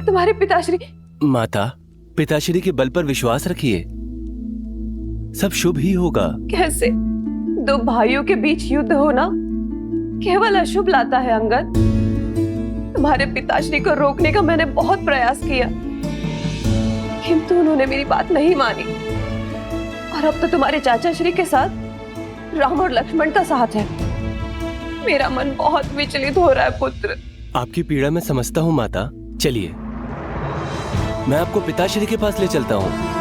तुम्हारे पिताश्री। माता, पिताश्री के बल पर विश्वास रखिए, सब शुभ ही होगा। कैसे? दो भाइयों के बीच युद्ध होना केवल अशुभ लाता है अंगद। तुम्हारे पिताश्री को रोकने का मैंने बहुत प्रयास किया, किंतु उन्होंने मेरी बात नहीं मानी। और अब तो तुम्हारे चाचा श्री के साथ राम और लक्ष्मण का साथ है। मेरा मन बहुत विचलित हो रहा है पुत्र। आपकी पीड़ा मैं समझता हूँ माता। चलिए, मैं आपको पिताश्री के पास ले चलता हूँ।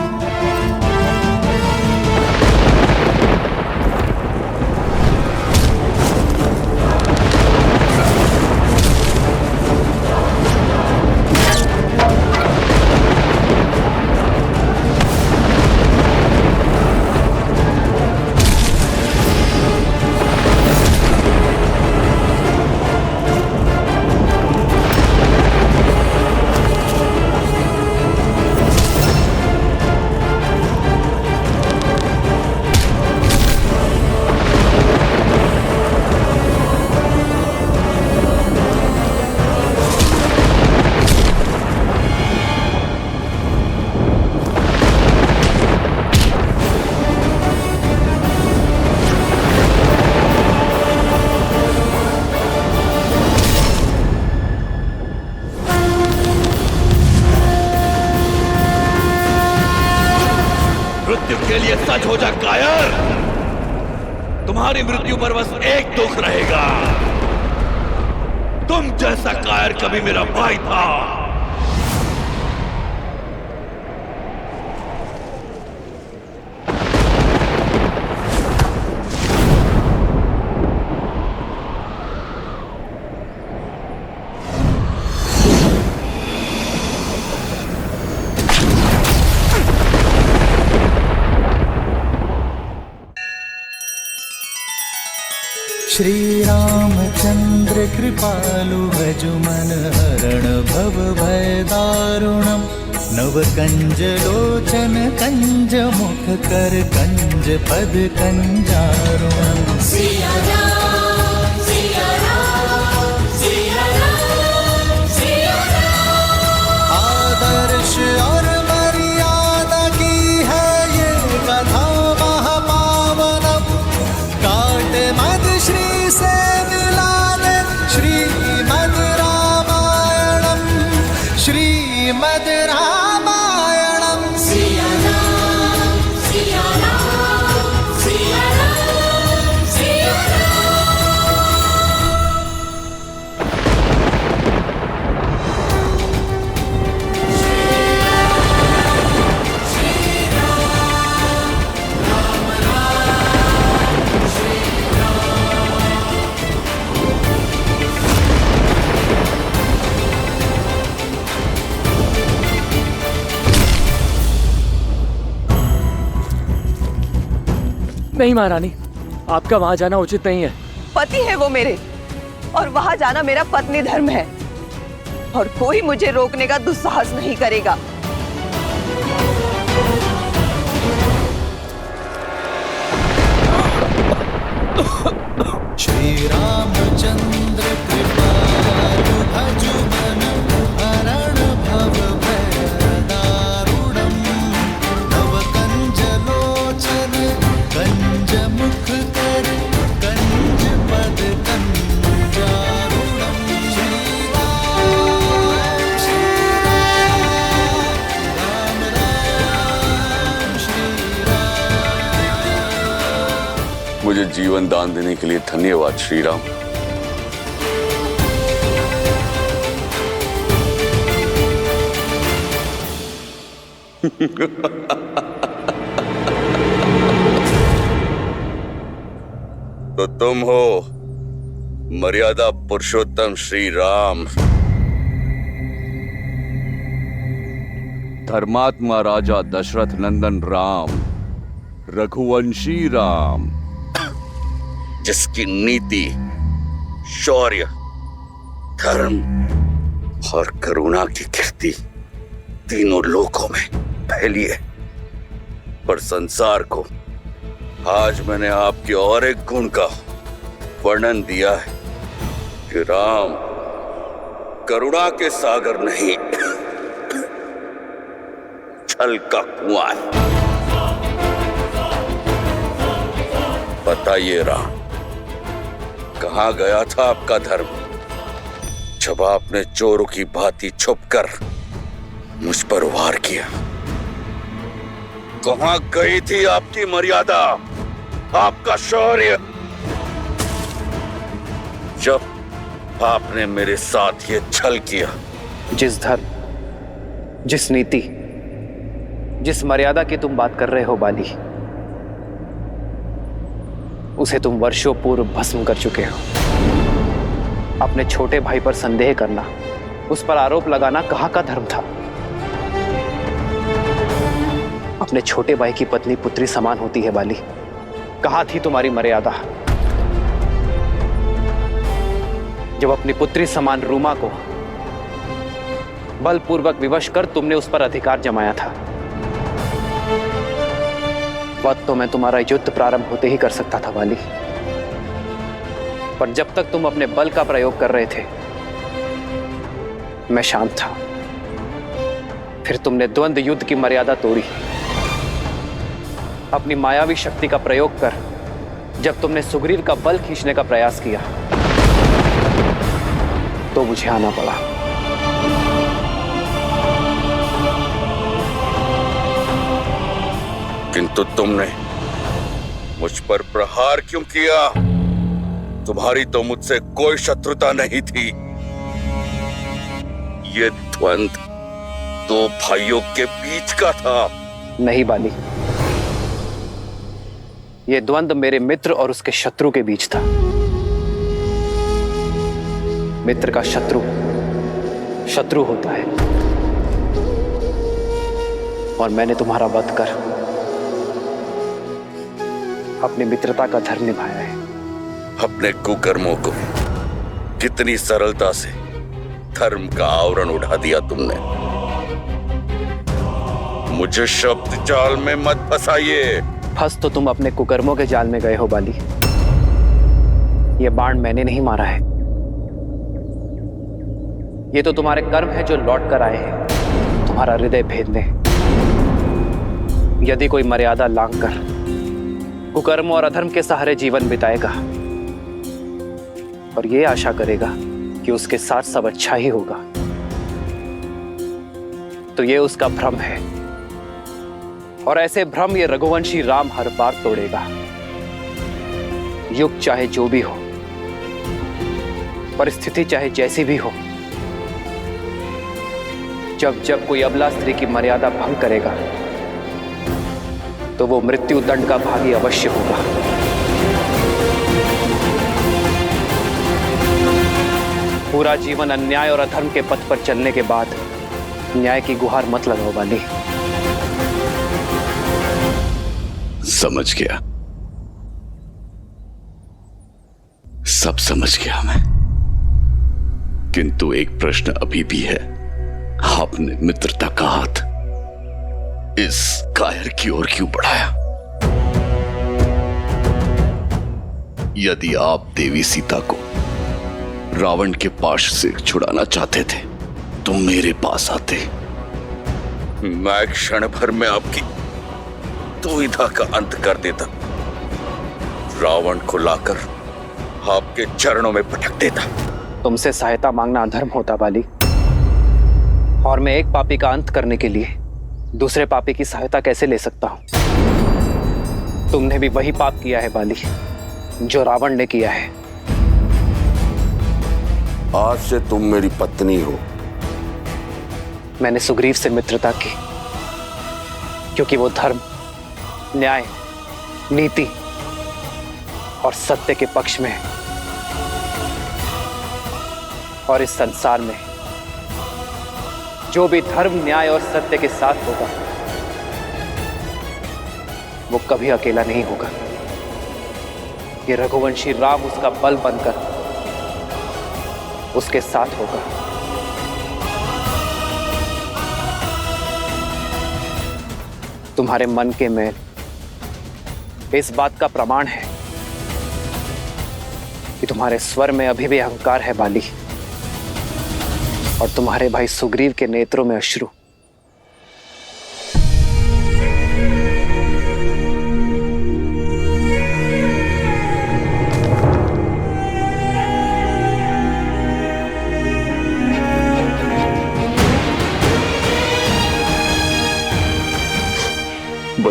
सच हो जा कायर, तुम्हारी मृत्यु पर बस एक दुख रहेगा, तुम जैसा कायर कभी मेरा भाई था। श्री रामचंद्र कृपालु भज मन हरण भव भय दारुणम। नव कंज लोचन कंज मुख कर कंज पद कंजारुणम। सिया राम सिया राम सिया राम सिया राम। आदर्श और मर्यादा की है ये कथा महापावनम। काट मद श्री से मिलाने श्रीमद् रामायणम। श्रीमद् रामायणम। सिया राम सिया राम सिया राम सिया राम। नहीं महारानी, आपका वहां जाना उचित नहीं है। पति है वो मेरे, और वहां जाना मेरा पत्नी धर्म है, और कोई मुझे रोकने का दुस्साहस नहीं करेगा। श्री रामचंद्र कृपालु भज मन हरण भव भय दारुणम। नव कंज लोचन कंज मुख कर कंज पद कंजारुणम। श्री राम राम राम श्री राम। मुझे जीवन दान देने के लिए धन्यवाद श्री राम। तो तुम हो मर्यादा पुरुषोत्तम श्री राम, धर्मात्मा राजा दशरथ नंदन राम, रघुवंशी राम, जिसकी नीति, शौर्य, धर्म और करुणा की कीर्ति तीनों लोकों में फैली है। पर संसार को आज मैंने आपके और एक गुण का वर्णन दिया है कि राम करुणा के सागर नहीं छल का कुआं है। बताइए राम, कहां गया था आपका धर्म जब आपने चोरों की भांति छुपकर मुझ पर वार किया? कहां गई थी आपकी मर्यादा, आपका शौर्य, जब आपने मेरे साथ ये छल किया? जिस धर्म, जिस नीति, जिस मर्यादा की तुम बात कर रहे हो बाली, उसे तुम वर्षों पूर्व भस्म कर चुके हो। अपने छोटे भाई पर संदेह करना, उस पर आरोप लगाना कहाँ का धर्म था? अपने छोटे भाई की पत्नी पुत्री समान होती है बाली, कहाँ थी तुम्हारी मर्यादा जब अपनी पुत्री समान रूमा को बलपूर्वक विवश कर तुमने उस पर अधिकार जमाया था? वह तो मैं तुम्हारा युद्ध प्रारंभ होते ही कर सकता था बाली, पर जब तक तुम अपने बल का प्रयोग कर रहे थे मैं शांत था। फिर तुमने द्वंद्व युद्ध की मर्यादा तोड़ी। अपनी मायावी शक्ति का प्रयोग कर जब तुमने सुग्रीव का बल खींचने का प्रयास किया तो मुझे आना पड़ा। किंतु तुमने मुझ पर प्रहार क्यों किया? तुम्हारी तो मुझसे कोई शत्रुता नहीं थी। ये द्वंद्व दो भाइयों के बीच का था। नहीं बाली, यह द्वंद्व मेरे मित्र और उसके शत्रु के बीच था। मित्र का शत्रु शत्रु होता है, और मैंने तुम्हारा वध कर अपनी मित्रता का धर्म निभाया है। अपने कुकर्मों को कितनी सरलता से धर्म का आवरण उठा दिया तुमने। मुझे शब्द जाल में मत फंसाइए। फंस तो तुम अपने कुकर्मों के जाल में गए हो बाली। यह बाण मैंने नहीं मारा है, ये तो तुम्हारे कर्म है जो लौट कर आए हैं तुम्हारा हृदय भेदने। यदि कोई मर्यादा लांघ कर कुकर्म और अधर्म के सहारे जीवन बिताएगा और ये आशा करेगा कि उसके साथ सब अच्छा ही होगा, तो ये उसका भ्रम है, और ऐसे भ्रम ये रघुवंशी राम हर बार तोड़ेगा। युग चाहे जो भी हो, परिस्थिति चाहे जैसी भी हो, जब जब कोई अबला स्त्री की मर्यादा भंग करेगा तो वो मृत्यु दंड का भागी अवश्य होगा। पूरा जीवन अन्याय और अधर्म के पथ पर चलने के बाद न्याय की गुहार मत लगाओ बाली। समझ गया, सब समझ गया मैं। किंतु एक प्रश्न अभी भी है। आपने मित्रता का हाथ इस कायर की ओर क्यों बढ़ाया? यदि आप देवी सीता को रावण के पाश से छुड़ाना चाहते थे तो मेरे पास आते। मैं क्षण भर में आपकी दुविधा का अंत कर देता, रावण को लाकर आपके चरणों में पटक देता। तुमसे सहायता मांगना अधर्म होता बाली, और मैं एक पापी का अंत करने के लिए दूसरे पापी की सहायता कैसे ले सकता हूं? तुमने भी वही पाप किया है बाली जो रावण ने किया है। आज से तुम मेरी पत्नी हो। मैंने सुग्रीव से मित्रता की क्योंकि वो धर्म, न्याय, नीति और सत्य के पक्ष में है, और इस संसार में जो भी धर्म, न्याय और सत्य के साथ होगा वो कभी अकेला नहीं होगा। ये रघुवंशी राम उसका बल बनकर उसके साथ होगा। तुम्हारे मन के मैल इस बात का प्रमाण है कि तुम्हारे स्वर में अभी भी अहंकार है बाली, और तुम्हारे भाई सुग्रीव के नेत्रों में अश्रु।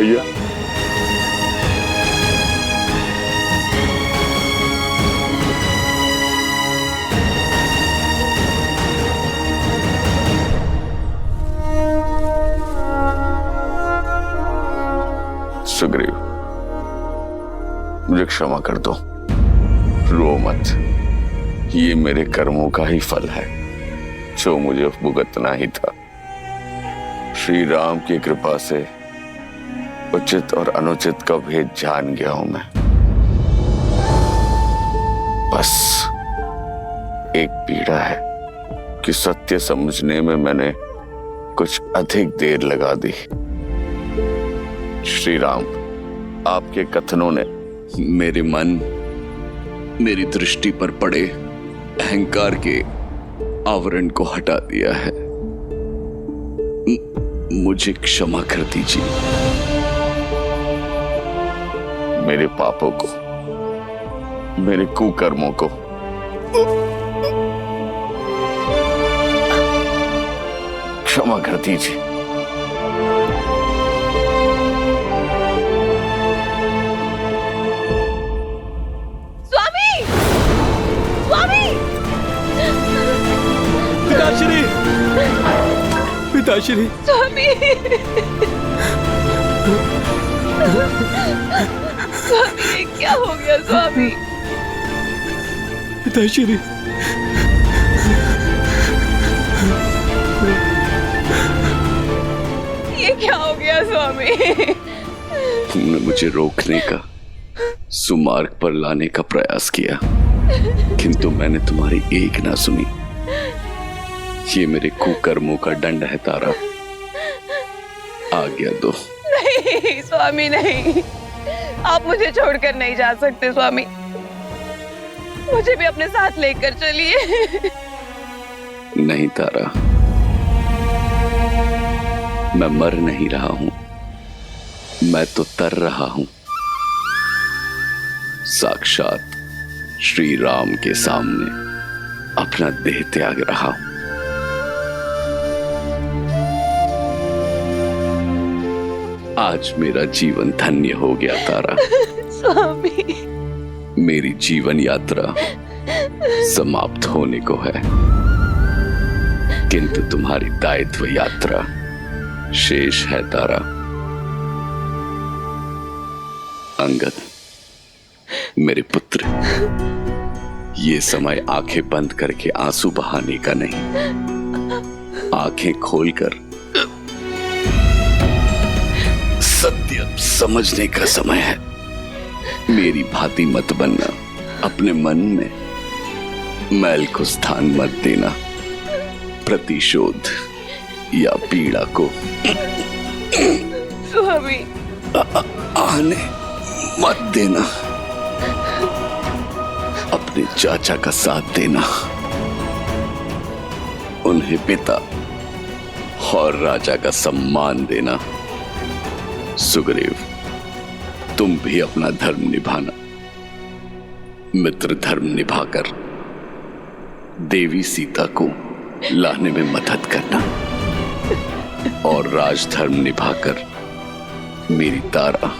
भैया। सुग्रीव, मुझे क्षमा कर दो, रो मत। ये मेरे कर्मों का ही फल है जो मुझे भुगतना ही था। श्री राम की कृपा से उचित और अनुचित का भेद जान गया हूं मैं। बस एक पीड़ा है कि सत्य समझने में मैंने कुछ अधिक देर लगा दी। श्री राम, आपके कथनों ने मेरे मन, मेरी दृष्टि पर पड़े अहंकार के आवरण को हटा दिया है। मुझे क्षमा कर दीजिए। मेरे पापों को, मेरे कुकर्मों को क्षमा कर दीजिए। पिताश्री, स्वामी, स्वामी, ये क्या हो गया स्वामी? पिताश्री, ये क्या हो गया स्वामी? तुमने मुझे रोकने का, सुमार्ग पर लाने का प्रयास किया, किंतु मैंने तुम्हारी एक ना सुनी। ये मेरे कुकर्मों का दंड है तारा। आज्ञा दो। नहीं स्वामी, नहीं, आप मुझे छोड़कर नहीं जा सकते स्वामी। मुझे भी अपने साथ लेकर चलिए। नहीं तारा, मैं मर नहीं रहा हूं, मैं तो तर रहा हूं। साक्षात श्री राम के सामने अपना देह त्याग रहा हूं। आज मेरा जीवन धन्य हो गया तारा। स्वामी, मेरी जीवन यात्रा समाप्त होने को है, किंतु तुम्हारी दायित्व यात्रा शेष है तारा। अंगद, मेरे पुत्र, ये समय आंखें बंद करके आंसू बहाने का नहीं, आंखें खोलकर सत्य समझने का समय है। मेरी भांति मत बनना, अपने मन में मैल को स्थान मत देना, प्रतिशोध या पीड़ा को स्वामी, आने मत देना। अपने चाचा का साथ देना, उन्हें पिता और राजा का सम्मान देना। सुग्रीव, तुम भी अपना धर्म निभाना, मित्र धर्म निभाकर देवी सीता को लाने में मदद करना, और राजधर्म निभाकर मेरी तारा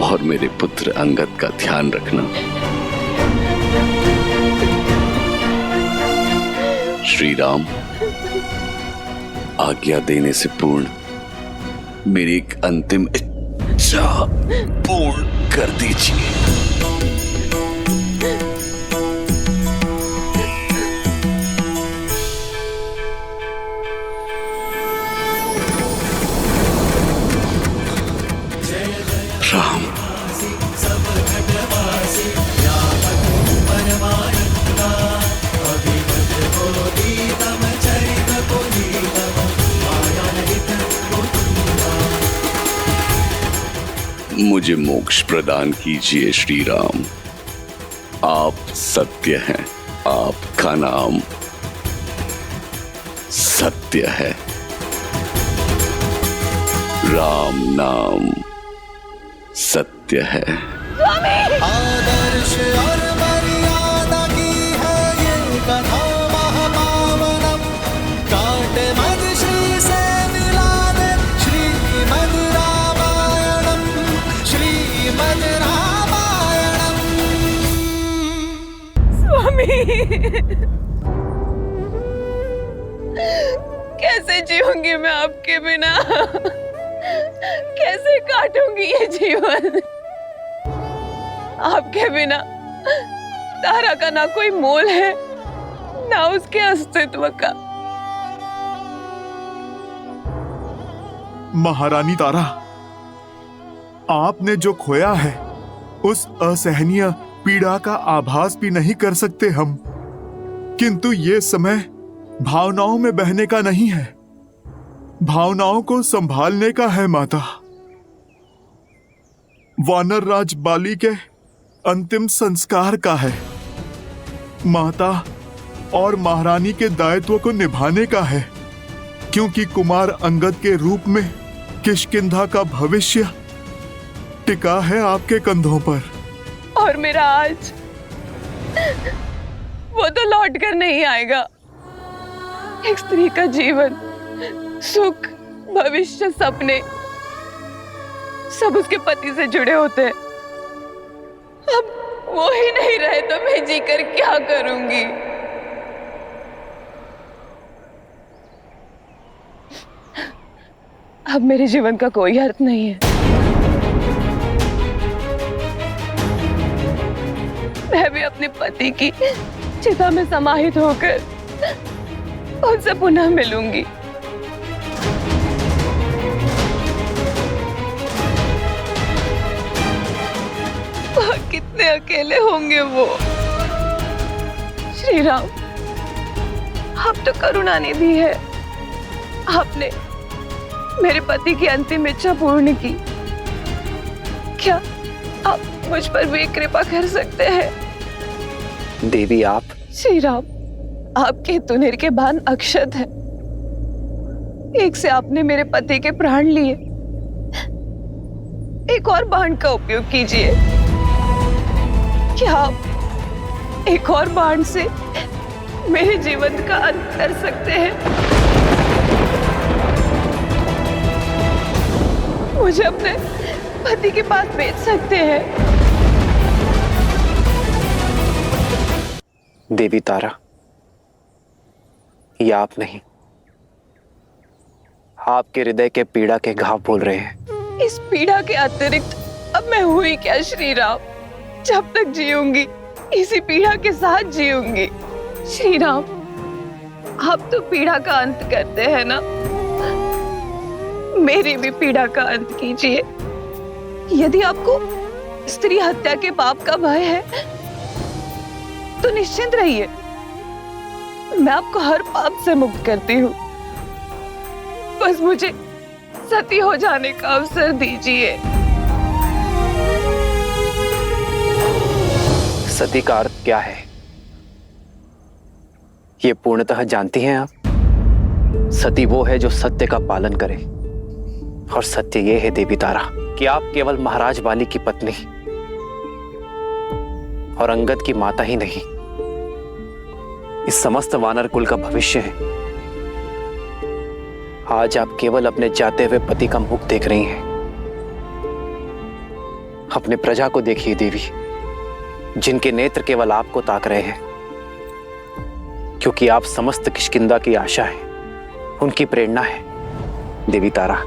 और मेरे पुत्र अंगद का ध्यान रखना। श्री राम, आज्ञा देने से पूर्ण मेरी एक अंतिम इच्छा पूर्ण कर दीजिए। राम, मुझे मोक्ष प्रदान कीजिए श्री राम। आप सत्य हैं, आपका नाम सत्य है। राम नाम सत्य है। आदर्श और मर्यादा की है ये कथा महापावनम। काटे मद श्री से मिला दे श्रीमद् रामायणम। कैसे जीऊंगी मैं आपके बिना? कैसे काटूंगी ये जीवन? आपके बिना तारा का ना कोई मोल है, ना उसके अस्तित्व का। महारानी तारा, आपने जो खोया है उस असहनीय पीड़ा का आभास भी नहीं कर सकते हम, किंतु ये समय भावनाओं में बहने का नहीं है, भावनाओं को संभालने का है माता। वानर राज बाली के अंतिम संस्कार का है माता, और महारानी के दायित्व को निभाने का है, क्योंकि कुमार अंगद के रूप में किष्किंधा का भविष्य टिका है आपके कंधों पर। और मेरा आज वो तो लौट कर नहीं आएगा। एक स्त्री का जीवन, सुख, भविष्य, सपने सब उसके पति से जुड़े होते हैं। अब वो ही नहीं रहे तो मैं जीकर क्या करूंगी? अब मेरे जीवन का कोई अर्थ नहीं है। मैं भी अपने पति की चिता में समाहित होकर उनसे पुनः मिलूंगी। कितने अकेले होंगे वो। श्री राम, आप तो करुणा निधि है। आपने मेरे पति की अंतिम इच्छा पूर्ण की, क्या आप मुझ पर भी कृपा कर सकते हैं? देवी आप। श्री राम, आपके तुनिर के बाण अक्षत है। एक से आपने मेरे पति के प्राण लिए, एक और बाण का उपयोग कीजिए। क्या आप एक और बाण से मेरे जीवन का अंत कर सकते हैं? मुझे अपने पति के पास भेज सकते हैं? देवी तारा, ये आप नहीं, आपके हृदय के पीड़ा के घाव बोल रहे हैं। इस पीड़ा के अतिरिक्त अब मैं हुई क्या श्री राम? जब तक जीऊंगी इसी पीड़ा के साथ जीऊंगी। श्री राम, आप तो पीड़ा का अंत करते हैं ना, मेरी भी पीड़ा का अंत कीजिए। यदि आपको स्त्री हत्या के पाप का भय है तो निश्चिंत रहिए, मैं आपको हर पाप से मुक्त करती हूँ। बस मुझे सती हो जाने का अवसर दीजिए। सती का अर्थ क्या है ये पूर्णतः जानती हैं आप? सती वो है जो सत्य का पालन करे, और सत्य ये है देवी तारा कि आप केवल महाराज बाली की पत्नी और अंगद की माता ही नहीं, इस समस्त वानर कुल का भविष्य है। आज आप केवल अपने जाते हुए पति का मुख देख रही हैं। अपने प्रजा को देखिए देवी, जिनके नेत्र केवल आपको ताक रहे हैं, क्योंकि आप समस्त किष्किंधा की आशा है, उनकी प्रेरणा है। देवी तारा,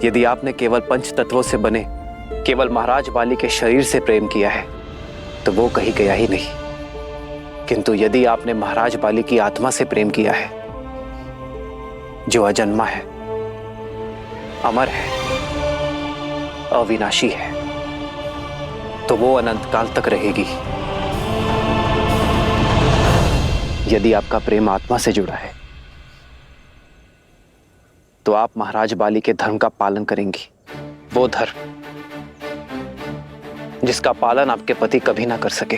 यदि आपने केवल पंच तत्वों से बने केवल महाराज बाली के शरीर से प्रेम किया है तो वो कहीं गया ही नहीं, किंतु यदि आपने महाराज बाली की आत्मा से प्रेम किया है, जो अजन्मा है, अमर है, अविनाशी है, तो वो अनंत काल तक रहेगी। यदि आपका प्रेम आत्मा से जुड़ा है तो आप महाराज बाली के धर्म का पालन करेंगी, वो धर्म जिसका पालन आपके पति कभी ना कर सके।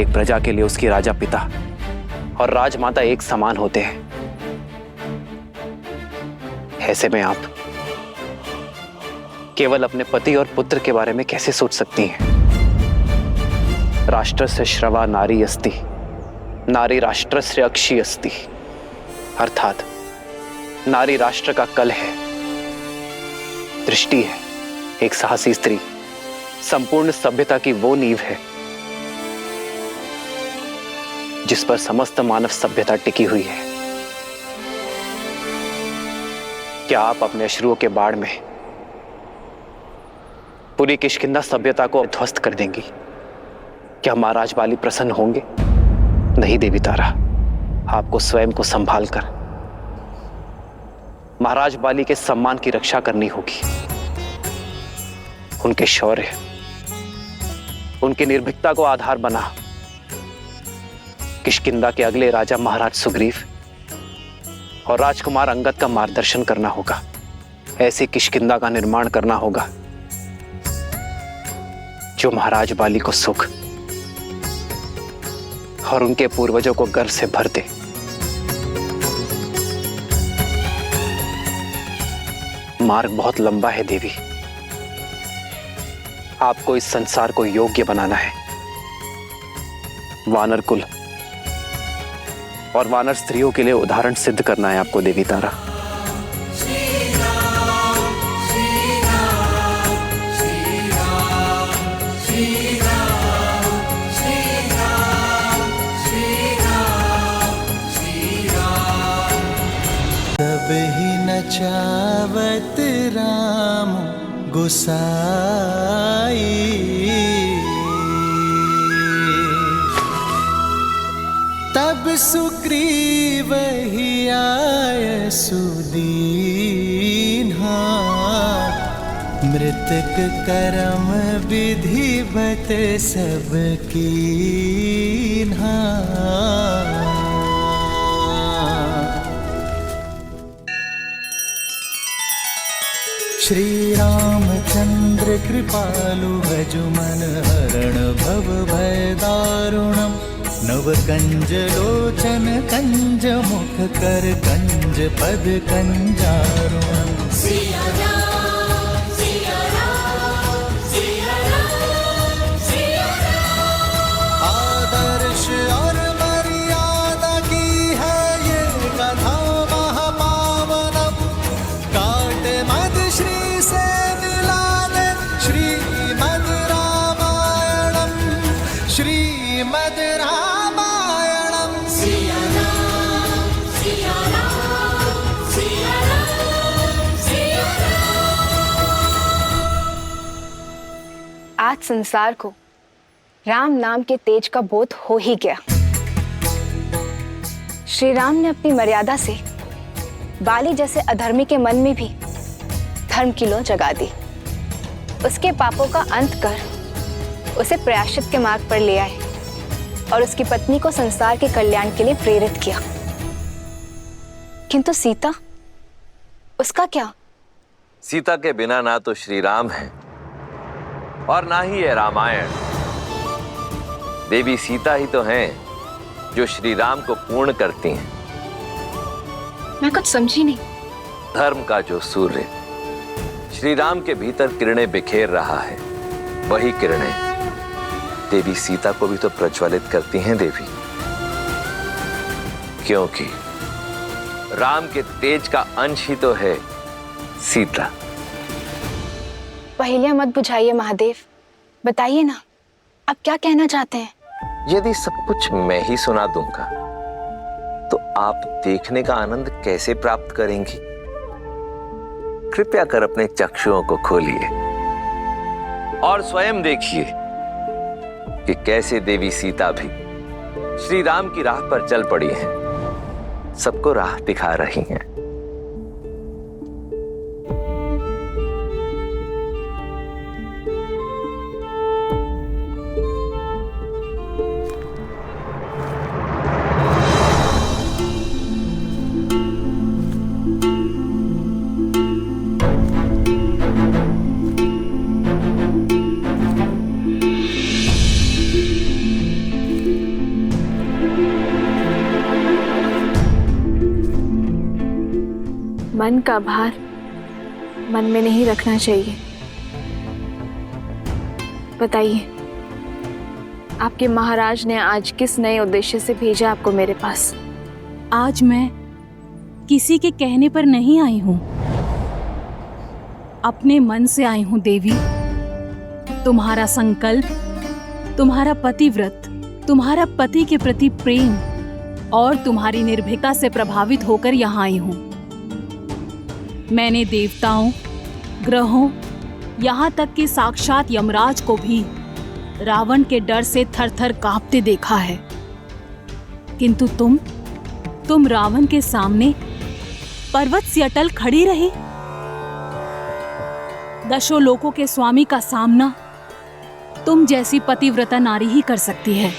एक प्रजा के लिए उसकी राजा पिता और राजमाता एक समान होते हैं। ऐसे में आप केवल अपने पति और पुत्र के बारे में कैसे सोच सकती हैं? राष्ट्रस्य श्रवा नारी अस्ति, नारी राष्ट्रस्य अक्षी अस्ति, अर्थात नारी राष्ट्र का कल है, दृष्टि है। एक साहसी स्त्री संपूर्ण सभ्यता की वो नींव है जिस पर समस्त मानव सभ्यता टिकी हुई है। क्या आप अपने अश्रुओं के बाढ़ में पूरी किष्किंधा सभ्यता को ध्वस्त कर देंगी? क्या महाराज बाली प्रसन्न होंगे? नहीं देवी तारा, आपको स्वयं को संभाल कर महाराज बाली के सम्मान की रक्षा करनी होगी। उनके शौर्य, उनकी निर्भीकता को आधार बना किष्किंधा के अगले राजा महाराज सुग्रीव और राजकुमार अंगद का मार्गदर्शन करना होगा। ऐसी किष्किंधा का निर्माण करना होगा जो महाराज बाली को सुख और उनके पूर्वजों को गर्व से भर दे। मार्ग बहुत लंबा है देवी। आपको इस संसार को योग्य बनाना है। वानर कुल और वानर स्त्रियों के लिए उदाहरण सिद्ध करना है आपको देवी तारा। तब ही नचावत राम गुसाई, तब सुग्रीव ही आय सुदीन्हा। मृतक करम विधिवत सब कीन्हा। श्री रामचंद्र कृपालु भजुमन हरण भव भय दारुणम। नव कंज लोचन कंज मुख कर कंज पद कंजारुणम। सिया राम सिया राम सिया राम सिया राम। आदर्श और मर्यादा की है ये कथा महापावनम। काट मद श्री से मिला दे श्रीमद् रामायणम। श्रीमद् रामायणम। सिया राम सिया राम सिया राम सिया राम। आज संसार को राम नाम के तेज का बोध हो ही गया। श्री राम ने अपनी मर्यादा से बाली जैसे अधर्मी के मन में भी धर्म की लौ जगा दी। उसके पापों का अंत कर उसे प्रायश्चित के मार्ग पर ले आए और उसकी पत्नी को संसार के कल्याण के लिए प्रेरित किया। किंतु सीता, उसका क्या? सीता के बिना ना तो श्री राम है और ना ही है रामायण। देवी सीता ही तो हैं जो श्री राम को पूर्ण करती हैं। मैं कुछ समझी नहीं। धर्म का जो सूर्य श्री राम के भीतर किरणें बिखेर रहा है, वही किरणें देवी सीता को भी तो प्रज्वलित करती हैं देवी। क्योंकि राम के तेज का अंश ही तो है सीता। पहेलियां मत बुझाइए महादेव, बताइए ना, आप क्या कहना चाहते हैं? यदि सब कुछ मैं ही सुना दूंगा तो आप देखने का आनंद कैसे प्राप्त करेंगी? कृपया कर अपने चक्षुओं को खोलिए और स्वयं देखिए कि कैसे देवी सीता भी श्री राम की राह पर चल पड़ी हैं, सबको राह दिखा रही हैं। मन का भार मन में नहीं रखना चाहिए। बताइए, आपके महाराज ने आज किस नए उद्देश्य से भेजा आपको मेरे पास? आज मैं किसी के कहने पर नहीं आई हूं, अपने मन से आई हूं देवी। तुम्हारा संकल्प, तुम्हारा पतिव्रत, तुम्हारा पति के प्रति प्रेम और तुम्हारी निर्भीकता से प्रभावित होकर यहाँ आई हूँ। मैंने देवताओं, ग्रहों, यहाँ तक कि साक्षात यमराज को भी रावण के डर से थर-थर कांपते देखा है। किंतु तुम रावण के सामने पर्वत सी अटल खड़ी रही। दशों लोकों के स्वामी का सामना तुम जैसी पतिव्रता नारी ही कर सकती है।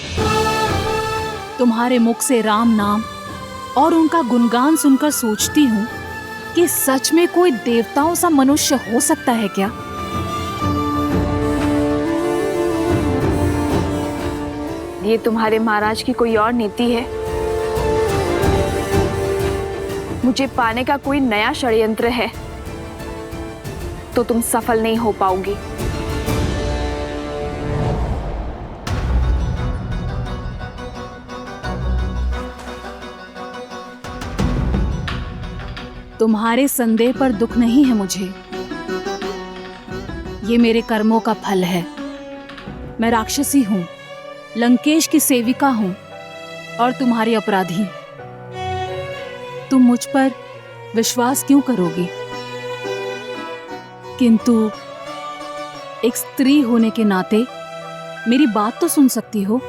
तुम्हारे मुख से राम नाम और उनका गुणगान सुनकर सोचती हूँ कि सच में कोई देवताओं सा मनुष्य हो सकता है क्या? ये तुम्हारे महाराज की कोई और नीति है? मुझे पाने का कोई नया षड्यंत्र है तो तुम सफल नहीं हो पाओगी। तुम्हारे संदेह पर दुख नहीं है मुझे। ये मेरे कर्मों का फल है। मैं राक्षसी हूँ, लंकेश की सेविका हूँ और तुम्हारी अपराधी। तुम मुझ पर विश्वास क्यों करोगी? किंतु एक स्त्री होने के नाते मेरी बात तो सुन सकती हो।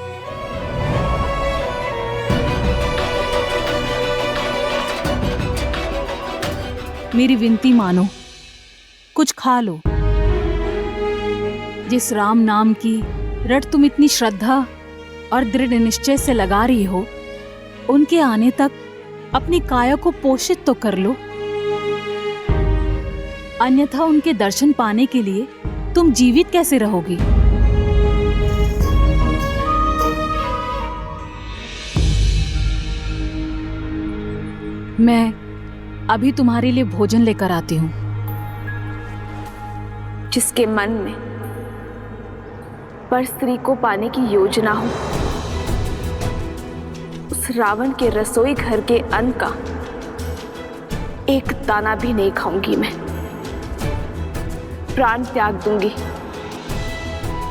मेरी विनती मानो, कुछ खा लो। जिस राम नाम की रट तुम इतनी श्रद्धा और दृढ़ निश्चय से लगा रही हो, उनके आने तक अपनी काया को पोषित तो कर लो। अन्यथा उनके दर्शन पाने के लिए तुम जीवित कैसे रहोगी? मैं अभी तुम्हारे लिए भोजन लेकर आती हूँ। जिसके मन में पर स्त्री को पाने की योजना हो, उस रावण के रसोई घर के अन्न का एक दाना भी नहीं खाऊंगी मैं। प्राण त्याग दूंगी,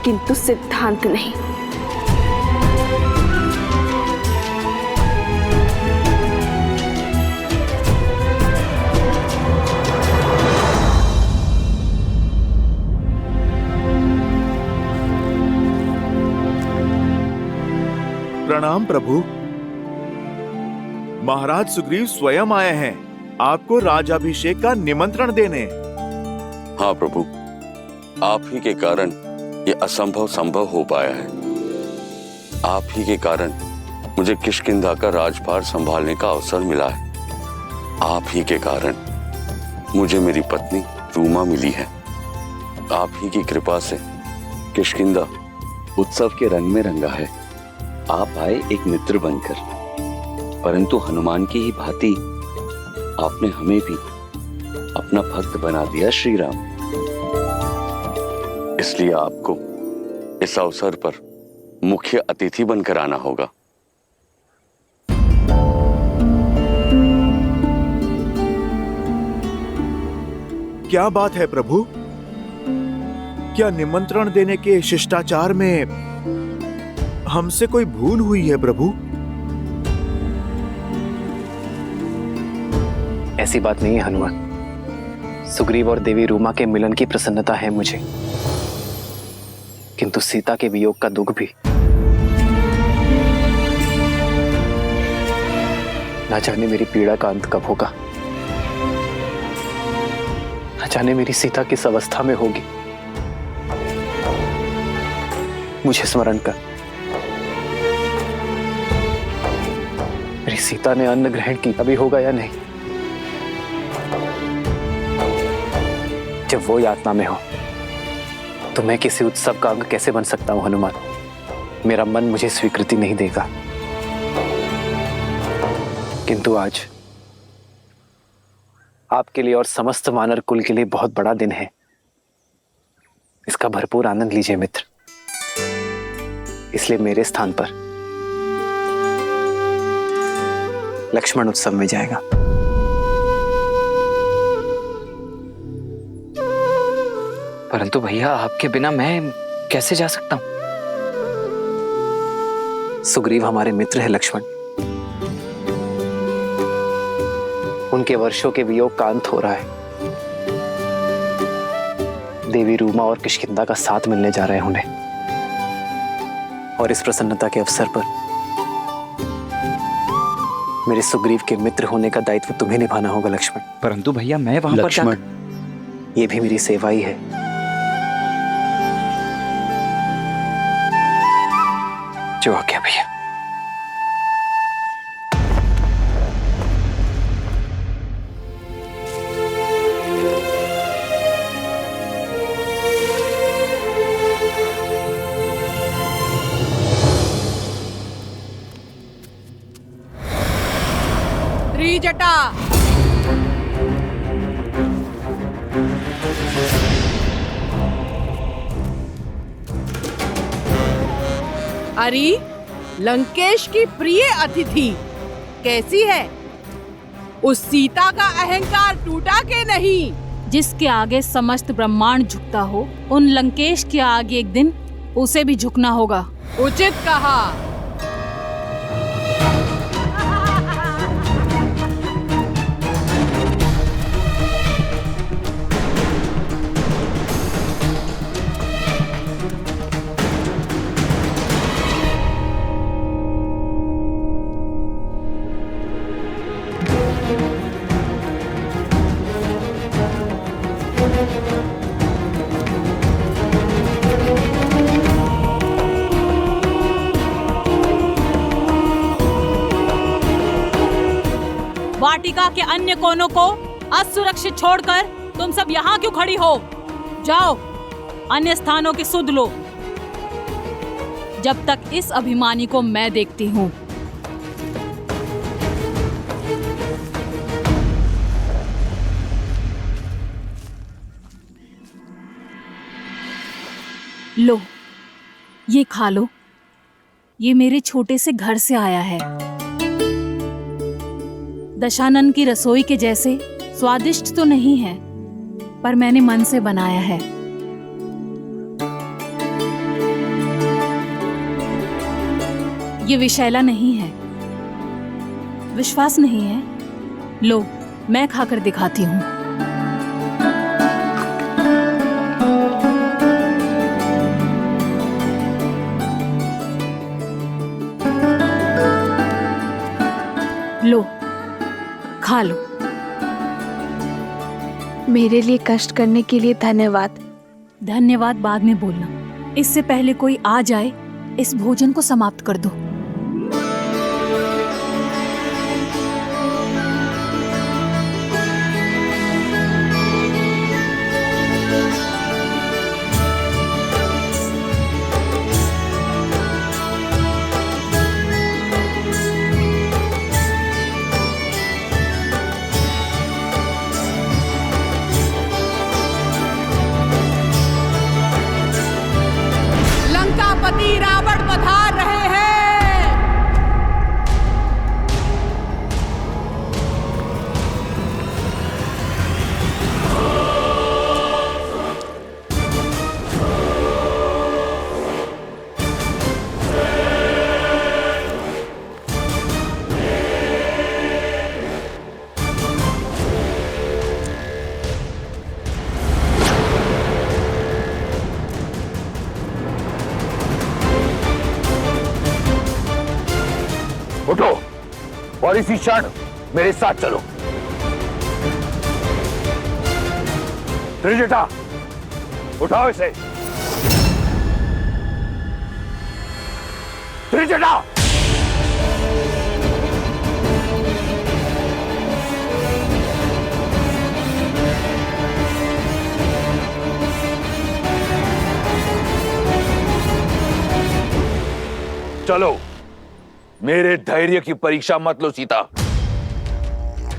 किंतु सिद्धांत नहीं। प्रणाम प्रभु। महाराज सुग्रीव स्वयं आए हैं आपको राजाभिषेक का निमंत्रण देने। हाँ प्रभु, आप ही के कारण ये असंभव संभव हो पाया है। आप ही के कारण मुझे किष्किंधा का राजभार संभालने का अवसर मिला है। आप ही के कारण मुझे मेरी पत्नी रूमा मिली है। आप ही की कृपा से किष्किंधा उत्सव के रंग में रंगा है। आप आए एक मित्र बनकर, परंतु हनुमान की ही भांति आपने हमें भी अपना भक्त बना दिया श्री राम। इसलिए आपको इस अवसर पर मुख्य अतिथि बनकर आना होगा। क्या बात है प्रभु? क्या निमंत्रण देने के शिष्टाचार में हमसे कोई भूल हुई है प्रभु? ऐसी बात नहीं है हनुमान। सुग्रीव और देवी रूमा के मिलन की प्रसन्नता है मुझे, किंतु सीता के वियोग का दुख भी। ना जाने मेरी पीड़ा का अंत कब होगा, ना जाने मेरी सीता किस अवस्था में होगी। मुझे स्मरण कर, मेरी सीता ने अन्न ग्रहण की अभी होगा या नहीं? जब वो यातना में हो तो मैं किसी उत्सव का अंग कैसे बन सकता हूं हनुमान? मेरा मन मुझे स्वीकृति नहीं देगा। किंतु आज आपके लिए और समस्त वानर कुल के लिए बहुत बड़ा दिन है। इसका भरपूर आनंद लीजिए मित्र। इसलिए मेरे स्थान पर लक्ष्मण उत्सव में जाएगा। परंतु भैया, आपके बिना मैं कैसे जा सकता हूं? सुग्रीव हमारे मित्र है लक्ष्मण। उनके वर्षों के वियोग का अंत हो रहा है। देवी रूमा और किष्किंधा का साथ मिलने जा रहे हैं उन्हें, और इस प्रसन्नता के अवसर पर मेरे सुग्रीव के मित्र होने का दायित्व तुम्हें निभाना होगा लक्ष्मण। परंतु भैया मैं वहां पर लक्ष्मण, ये भी मेरी सेवा ही है। जो आ गया भैया। त्रिजटा अरे लंकेश की प्रिय अतिथि कैसी है? उस सीता का अहंकार टूटा के नहीं? जिसके आगे समस्त ब्रह्मांड झुकता हो, उन लंकेश के आगे एक दिन उसे भी झुकना होगा। उचित कहा। वाटिका के अन्य कोनों को असुरक्षित छोड़कर तुम सब यहाँ क्यों खड़ी हो? जाओ अन्य स्थानों की सुध लो, जब तक इस अभिमानी को मैं देखती हूँ। लो, ये खा लो। ये मेरे छोटे से घर से आया है। दशानन की रसोई के जैसे स्वादिष्ट तो नहीं है, पर मैंने मन से बनाया है। ये विषैला नहीं है। विश्वास नहीं है? लो, मैं खाकर दिखाती हूँ। लो, खा लो। मेरे लिए कष्ट करने के लिए धन्यवाद। धन्यवाद बाद में बोलना। इससे पहले कोई आ जाए, इस भोजन को समाप्त कर दो। लंकापति रावण पधार रहे हैं। उठो और इसी क्षण मेरे साथ चलो। त्रिजटा, उठाओ इसे। त्रिजटा, चलो। मेरे धैर्य की परीक्षा मत लो सीता।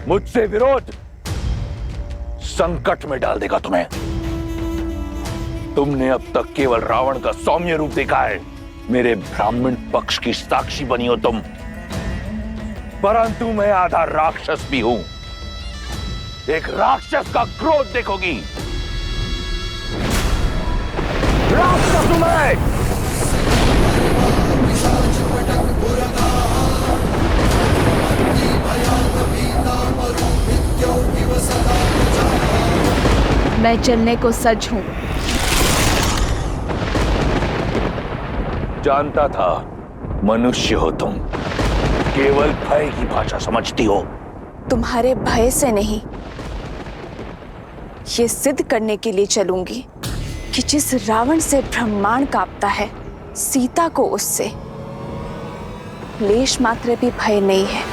मुझसे विरोध संकट में डाल देगा तुम्हें। तुमने अब तक केवल रावण का सौम्य रूप देखा है। मेरे ब्राह्मण पक्ष की साक्षी बनी हो तुम, परंतु मैं आधा राक्षस भी हूं। एक राक्षस का क्रोध देखोगी। राक्षस हूं मैं। मैं चलने को सज्ज हूँ। जानता था मनुष्य हो तुम, केवल भय की भाषा समझती हो। तुम्हारे भय से नहीं, ये सिद्ध करने के लिए चलूंगी कि जिस रावण से ब्रह्मांड कांपता है, सीता को उससे लेश मात्र भी भय नहीं है।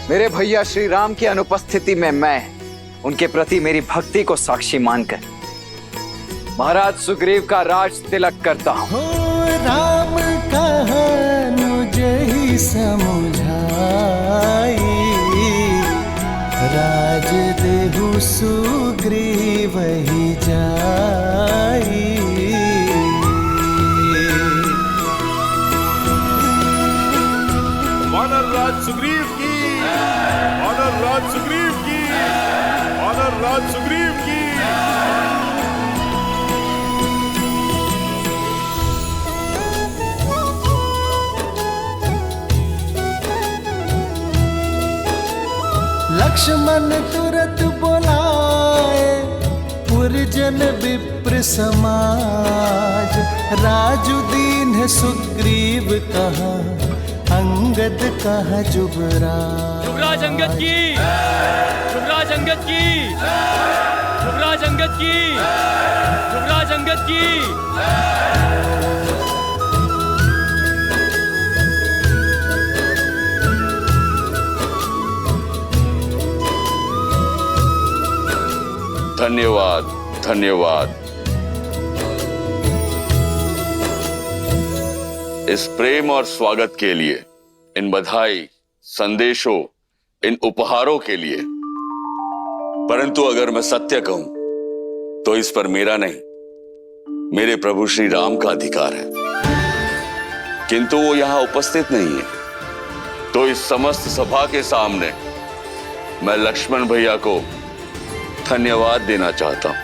मेरे भैया श्री राम की अनुपस्थिति में मैं उनके प्रति मेरी भक्ति को साक्षी मानकर महाराज सुग्रीव का राज तिलक करता हूँ। हो राम कहानु जही समुझाई, राज देहु सुग्रीव ही जाई। वानर राज सुग्रीव की, वानर राज सुग्रीव की, वानर राज सुग्रीव की। लक्ष्मण तुरत बोलाए, पुरजन विप्र समाज। राजु दीन है सुग्रीव कहा, अंगद कहा जुबराज। युवराज अंगद की, युवराज अंगद की, युवराज अंगद की, युवराज अंगद की। धन्यवाद, धन्यवाद। इस प्रेम और स्वागत के लिए, इन बधाई, संदेशों, इन उपहारों के लिए। परंतु अगर मैं सत्य कहूं तो इस पर मेरा नहीं, मेरे प्रभु श्री राम का अधिकार है। किंतु वो यहां उपस्थित नहीं है, तो इस समस्त सभा के सामने मैं लक्ष्मण भैया को धन्यवाद देना चाहता हूं।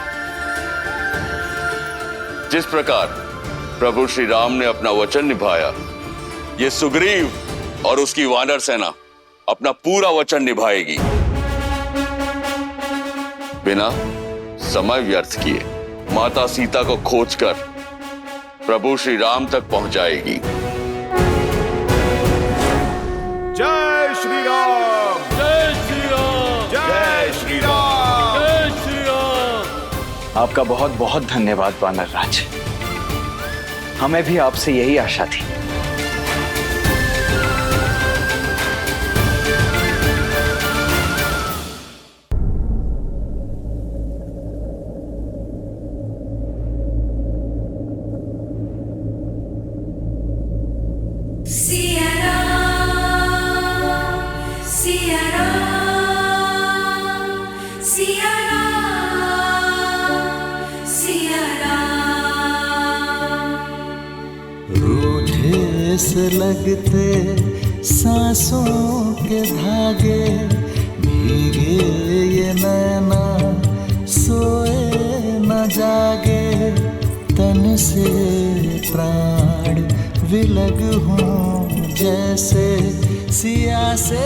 जिस प्रकार प्रभु श्री राम ने अपना वचन निभाया, ये सुग्रीव और उसकी वानर सेना अपना पूरा वचन निभाएगी। बिना समय व्यर्थ किए माता सीता को खोजकर प्रभु श्री राम तक पहुंचाएगी। जय श्री राम, जय श्री राम, जय श्री राम। जय श्री राम। आपका बहुत बहुत धन्यवाद वानर राज, हमें भी आपसे यही आशा थी। से लगते सांसों के धागे, भीगे ये नैना सोए न जागे, तन से प्राण विलग हों जैसे सिया से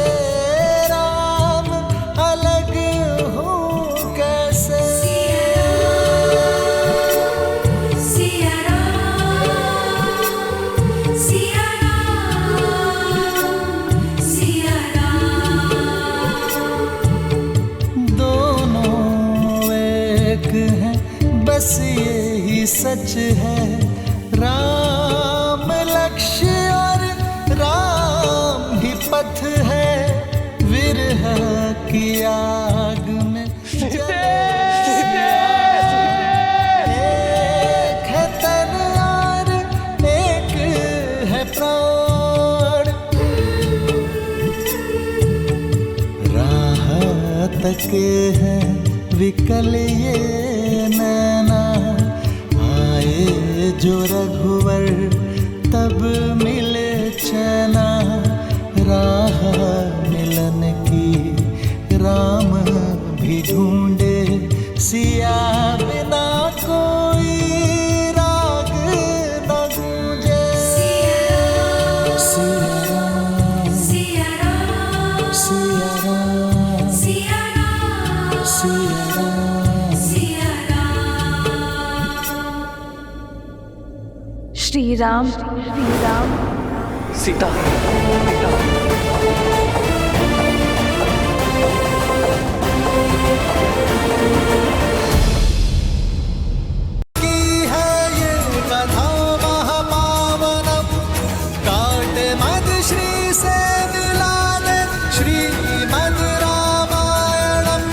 राम अलग हों कैसे। दोनों एक हैं बस यही सच है, राम लक्ष्य और राम ही पथ है, विरह की आग में जले एक है तन और एक है प्राण, राह तके हैं विकल ये नैना, आए जो रघुवर तब मिले चैना, राह मिलन की राम भी ढूंढे, सिया बिना कोई राग न गूंजे। सिया राम, सिया राम, सिया राम, सिया राम, सिया राम, सिया राम। श्री राम, श्री राम, सीता, की है ये कथा महापावनम, काटे मद श्री से मिला दे, श्रीमद् रामायणम,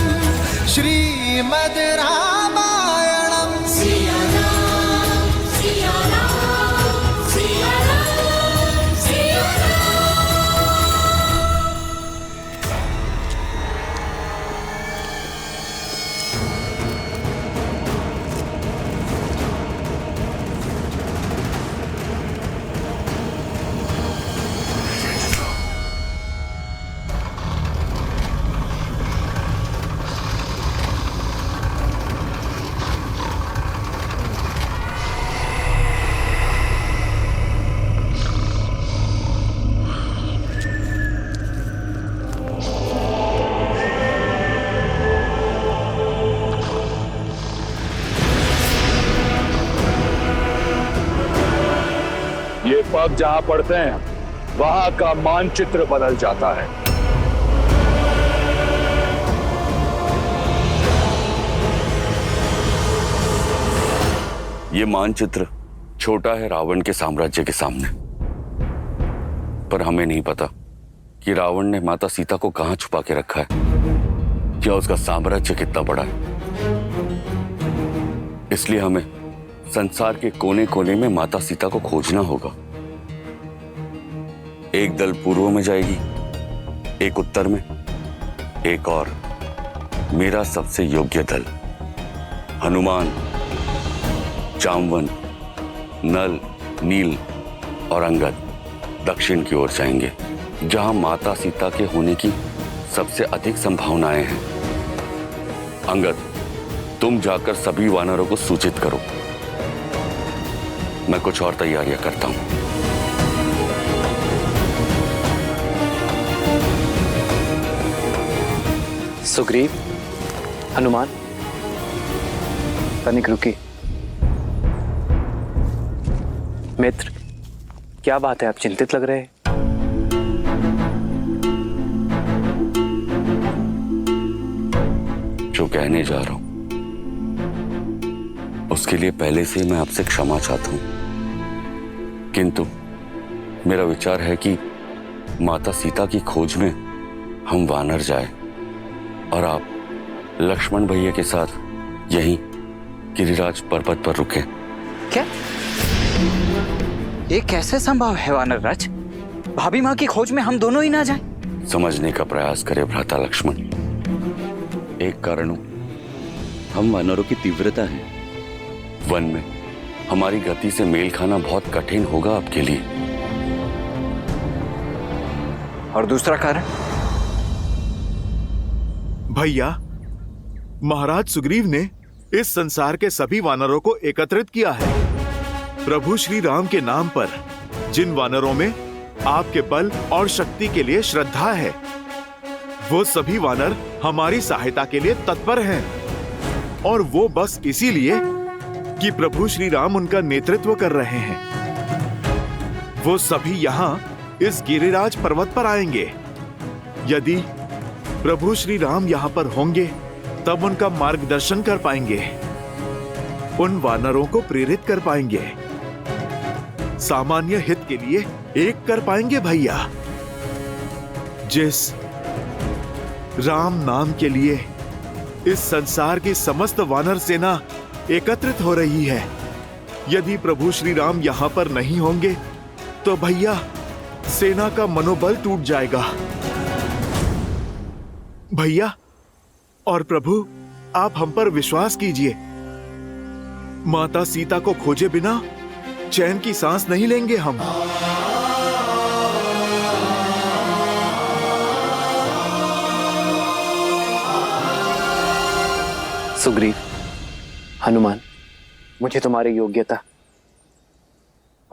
श्रीमद् रामायणम। सिया राम, सिया राम, सिया राम, सिया ये पग जहां पड़ते हैं वहां का मानचित्र बदल जाता है। ये मानचित्र छोटा है रावण के साम्राज्य के सामने, पर हमें नहीं पता कि रावण ने माता सीता को कहां छुपा के रखा है, क्या उसका साम्राज्य कितना बड़ा है। इसलिए हमें संसार के कोने कोने में माता सीता को खोजना होगा। एक दल पूर्व में जाएगी, एक उत्तर में, एक और मेरा सबसे योग्य दल हनुमान, जामवन, नल, नील और अंगद दक्षिण की ओर जाएंगे, जहां माता सीता के होने की सबसे अधिक संभावनाएं हैं। अंगद, तुम जाकर सभी वानरों को सूचित करो, मैं कुछ और तैयारियां करता हूं। सुग्रीव, हनुमान, तनिक रुकी। मित्र, क्या बात है, आप चिंतित लग रहे हैं? जो कहने जा रहा हूं उसके लिए पहले से मैं आपसे क्षमा चाहता हूं, किंतु मेरा विचार है कि माता सीता की खोज में हम वानर जाए और आप लक्ष्मण भैया के साथ यहीं गिरिराज पर्वत पर रुके। क्या ये कैसे संभव है वानरराज? भाभी माँ की खोज में हम दोनों ही ना जाएं? समझने का प्रयास करे भ्राता लक्ष्मण। एक कारण हम वानरों की तीव्रता है, वन में हमारी गति से मेल खाना बहुत कठिन होगा आपके लिए। और दूसरा कारण? भैया, महाराज सुग्रीव ने इस संसार के सभी वानरों को एकत्रित किया है। प्रभु श्री राम के नाम पर जिन वानरों में आपके बल और शक्ति के लिए श्रद्धा है, वो सभी वानर हमारी सहायता के लिए तत्पर हैं। और वो बस इसीलिए कि प्रभु श्री राम उनका नेतृत्व कर रहे हैं। वो सभी यहाँ इस गिरिराज पर्वत पर आएंगे। यदि प्रभु श्री राम यहाँ पर होंगे तब उनका मार्गदर्शन कर पाएंगे, उन वानरों को प्रेरित कर पाएंगे, सामान्य हित के लिए एक कर पाएंगे। भैया, जिस राम नाम के लिए इस संसार की समस्त वानर सेना एकत्रित हो रही है, यदि प्रभु श्री राम यहाँ पर नहीं होंगे तो भैया सेना का मनोबल टूट जाएगा। भैया और प्रभु, आप हम पर विश्वास कीजिए। माता सीता को खोजे बिना चैन की सांस नहीं लेंगे हम। सुग्रीव, हनुमान, मुझे तुम्हारी योग्यता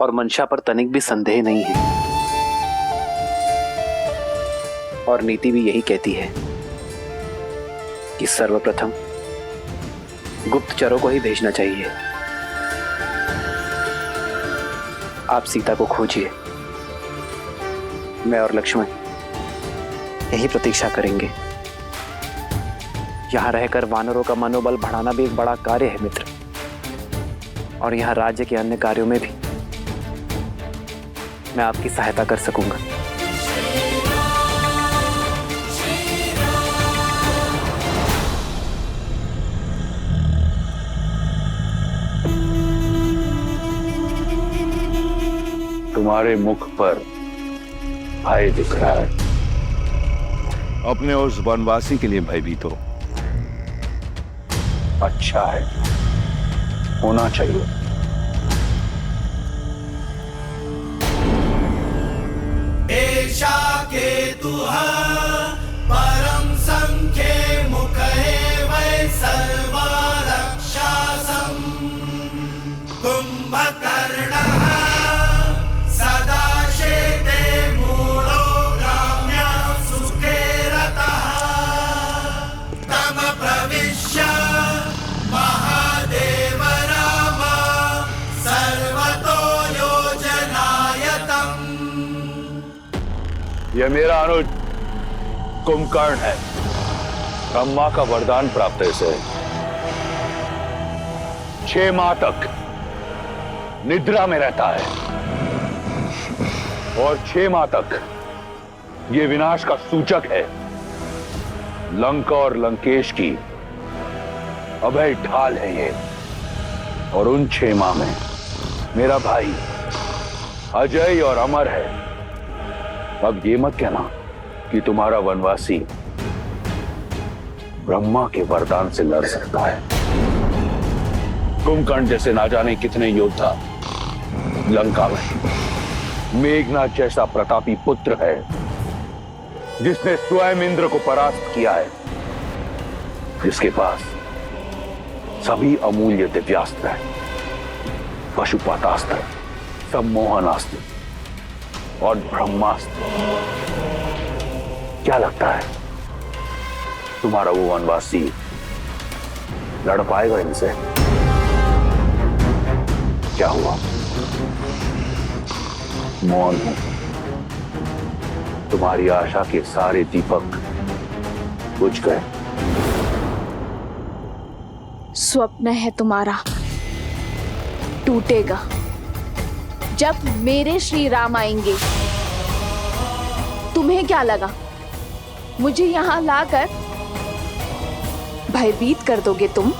और मंशा पर तनिक भी संदेह नहीं है। और नीति भी यही कहती है कि सर्वप्रथम गुप्तचरों को ही भेजना चाहिए। आप सीता को खोजिए, मैं और लक्ष्मण यही प्रतीक्षा करेंगे। यहां रहकर वानरों का मनोबल बढ़ाना भी एक बड़ा कार्य है मित्र, और यहां राज्य के अन्य कार्यों में भी मैं आपकी सहायता कर सकूंगा। तुम्हारे मुख पर भय दिख रहा है। अपने उस वनवासी के लिए भयभीत हो। अच्छा है, होना चाहिए। एषा केतुः परम संख्ये मुखे वै सर्वा रक्षासम् कुंभकर्णः सदा शेते मूलो ग्राम्य सुखे रतः तम प्रविश्य महादेव राम सर्वतो योजनायतम्। यह मेरा अनुज कुंभकर्ण है। ब्रह्मा का वरदान प्राप्त है इसे। 6 माह तक निद्रा में रहता है और 6 माह तक यह विनाश का सूचक है। लंका और लंकेश की अभय ढाल है ये। और उन 6 माह में मेरा भाई अजय और अमर है। अब ये मत कहना कि तुम्हारा वनवासी ब्रह्मा के वरदान से लड़ सकता है। कुंभकर्ण जैसे ना जाने कितने योद्धा लंका में। मेघनाथ जैसा प्रतापी पुत्र है जिसने स्वयं इंद्र को परास्त किया है, जिसके पास सभी अमूल्य दिव्यास्त्र है, पशुपातास्त्र, सम्मोहनास्त्र और ब्रह्मास्त्र। क्या लगता है तुम्हारा वो वनवासी लड़ पाएगा इनसे? क्या हुआ? मौन हूं। तुम्हारी आशा के सारे दीपक बुझ गए। स्वप्न है तुम्हारा, टूटेगा जब मेरे श्री राम आएंगे। तुम्हें क्या लगा मुझे यहां लाकर भयभीत कर दोगे तुम?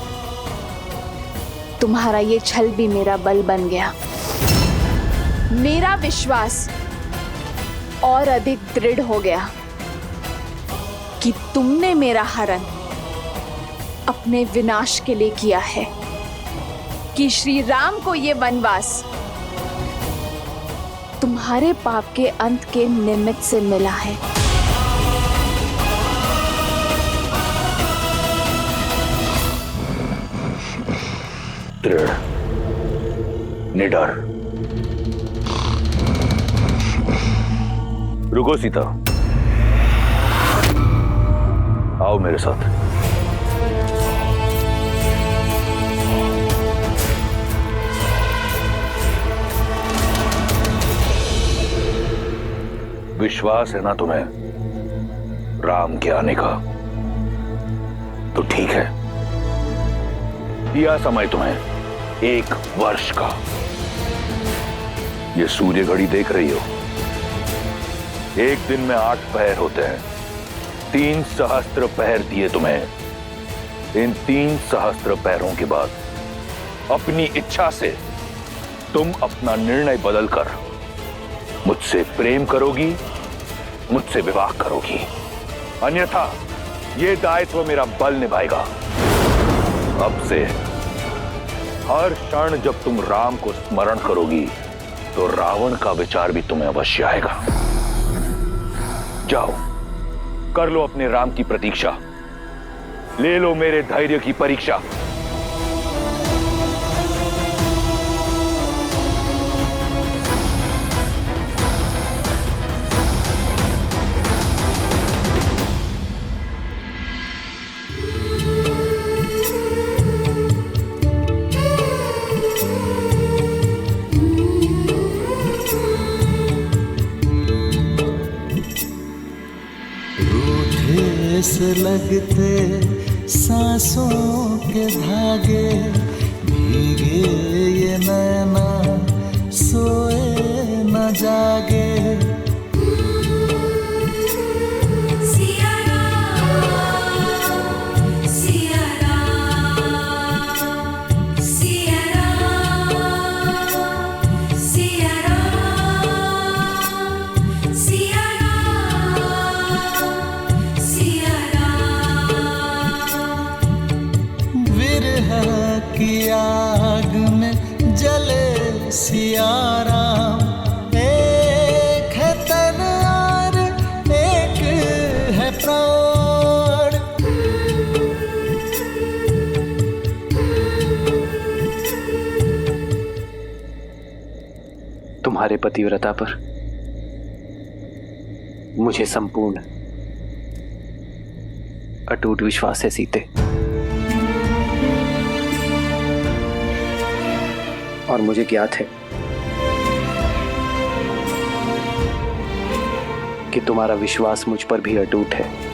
तुम्हारा ये छल भी मेरा बल बन गया। मेरा विश्वास और अधिक दृढ़ हो गया कि तुमने मेरा हरण अपने विनाश के लिए किया है, कि श्री राम को ये वनवास तुम्हारे पाप के अंत के निमित्त से मिला है। दृढ़, निडर। रुको सीता, आओ मेरे साथ। विश्वास है ना तुम्हें राम के आने का? तो ठीक है, दिया समय तुम्हें 1 वर्ष का। ये सूर्य घड़ी देख रही हो, एक दिन में 8 पहर होते हैं। 3 सहस्त्र पहर दिए तुम्हें। इन 3 सहस्त्र पहरों के बाद अपनी इच्छा से तुम अपना निर्णय बदलकर मुझसे प्रेम करोगी, मुझसे विवाह करोगी। अन्यथा यह दायित्व मेरा बल निभाएगा। अब से हर क्षण जब तुम राम को स्मरण करोगी तो रावण का विचार भी तुम्हें अवश्य आएगा। जाओ, कर लो अपने राम की प्रतीक्षा, ले लो मेरे धैर्य की परीक्षा। से लगते सांसों के धागे, भीगे ये नैना सोए न जागे। की आग में जले सिया राम, एक है तन और एक है प्राण। तुम्हारे पतिव्रता पर मुझे संपूर्ण अटूट विश्वास है सीते, और मुझे ज्ञात है कि तुम्हारा विश्वास मुझ पर भी अटूट है।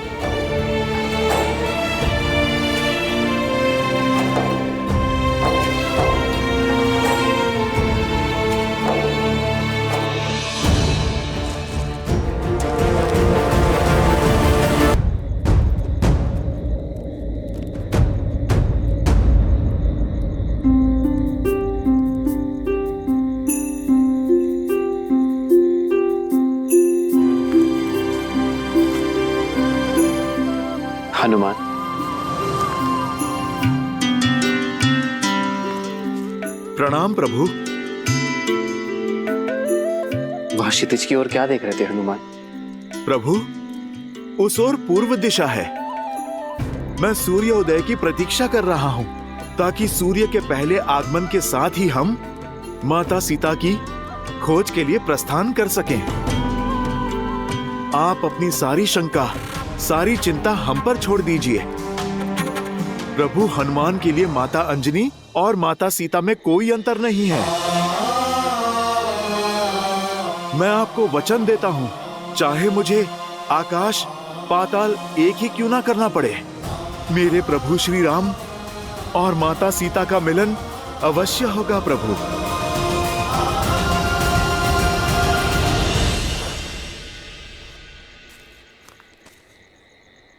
हनुमान, प्रणाम प्रभु। वह क्षितिज की ओर क्या देख रहे थे हनुमान? प्रभु, उस ओर पूर्व दिशा है। मैं सूर्योदय की प्रतीक्षा कर रहा हूं, ताकि सूर्य के पहले आगमन के साथ ही हम माता सीता की खोज के लिए प्रस्थान कर सकें। आप अपनी सारी शंका, सारी चिंता हम पर छोड़ दीजिए। प्रभु, हनुमान के लिए माता अंजनी और माता सीता में कोई अंतर नहीं है। मैं आपको वचन देता हूं, चाहे मुझे आकाश पाताल एक ही क्यों ना करना पड़े, मेरे प्रभु श्री राम और माता सीता का मिलन अवश्य होगा। प्रभु,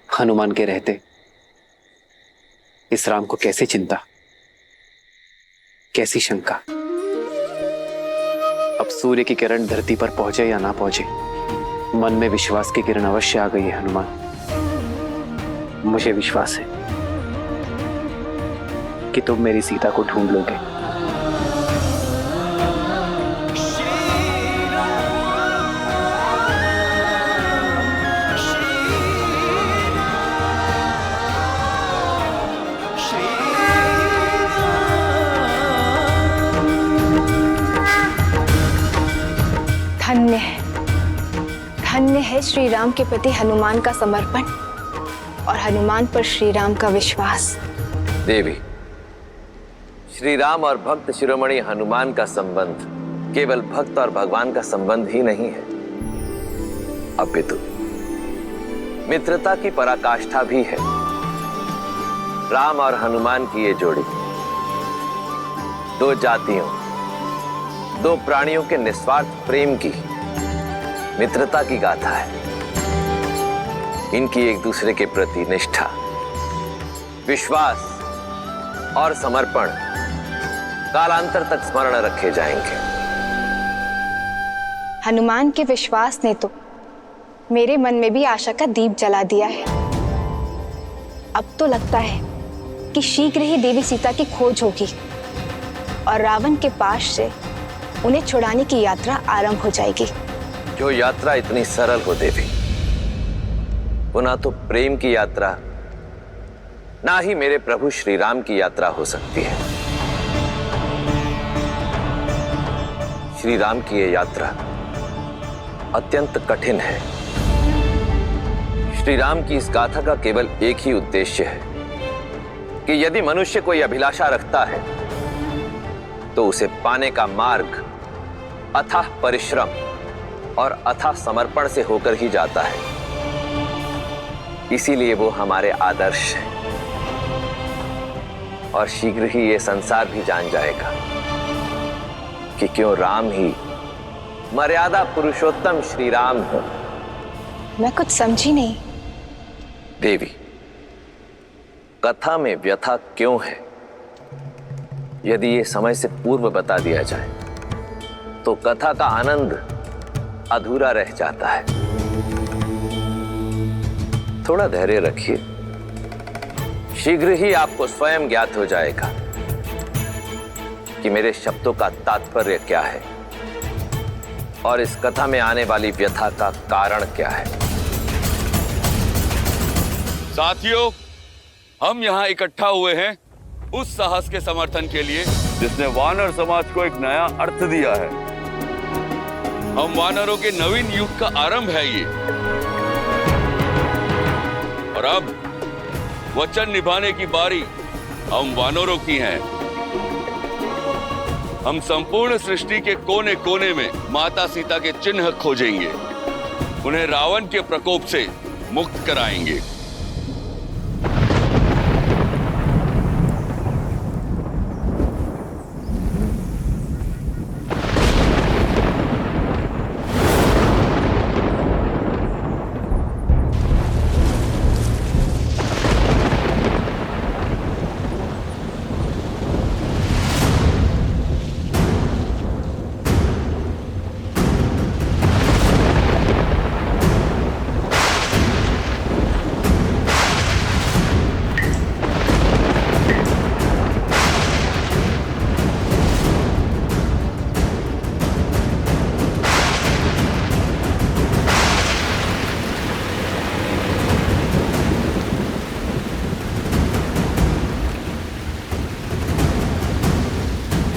हनुमान के रहते इस राम को कैसी चिंता, कैसी शंका। अब सूर्य की किरण धरती पर पहुंचे या ना पहुंचे, मन में विश्वास की किरण अवश्य आ गई है हनुमान। मुझे विश्वास है कि तुम मेरी सीता को ढूंढ लोगे। धन्य है श्री राम के प्रति हनुमान का समर्पण और हनुमान पर श्री राम का विश्वास। देवी, श्री राम और भक्त शिरोमणि हनुमान का संबंध केवल भक्त और भगवान का संबंध ही नहीं है, अपितु मित्रता की पराकाष्ठा भी है। राम और हनुमान की ये जोड़ी दो जातियों, दो प्राणियों के निस्वार्थ प्रेम की, मित्रता की गाथा है। इनकी एक दूसरे के प्रति निष्ठा, विश्वास और समर्पण कालांतर तक स्मरण रखे जाएंगे। हनुमान के विश्वास ने तो मेरे मन में भी आशा का दीप जला दिया है। अब तो लगता है कि शीघ्र ही देवी सीता की खोज होगी और रावण के पास से उन्हें छुड़ाने की यात्रा आरंभ हो जाएगी। जो यात्रा इतनी सरल हो देवी, वो ना तो प्रेम की यात्रा, ना ही मेरे प्रभु श्री राम की यात्रा हो सकती है। श्री राम की ये यात्रा अत्यंत कठिन है। श्री राम की इस गाथा का केवल एक ही उद्देश्य है कि यदि मनुष्य कोई अभिलाषा रखता है तो उसे पाने का मार्ग अथाह परिश्रम और अथाह समर्पण से होकर ही जाता है। इसीलिए वो हमारे आदर्श हैं और शीघ्र ही ये संसार भी जान जाएगा कि क्यों राम ही मर्यादा पुरुषोत्तम श्री राम है। मैं कुछ समझी नहीं। देवी, कथा में व्यथा क्यों है, यदि ये समय से पूर्व बता दिया जाए तो कथा का आनंद अधूरा रह जाता है। थोड़ा धैर्य रखिए, शीघ्र ही आपको स्वयं ज्ञात हो जाएगा कि मेरे शब्दों का तात्पर्य क्या है और इस कथा में आने वाली व्यथा का कारण क्या है। साथियों, हम यहाँ इकट्ठा हुए हैं उस साहस के समर्थन के लिए जिसने वानर समाज को एक नया अर्थ दिया है। हम वानरों के नवीन युग का आरंभ है ये, और अब वचन निभाने की बारी हम वानरों की है। हम संपूर्ण सृष्टि के कोने कोने में माता सीता के चिन्ह खोजेंगे, उन्हें रावण के प्रकोप से मुक्त कराएंगे।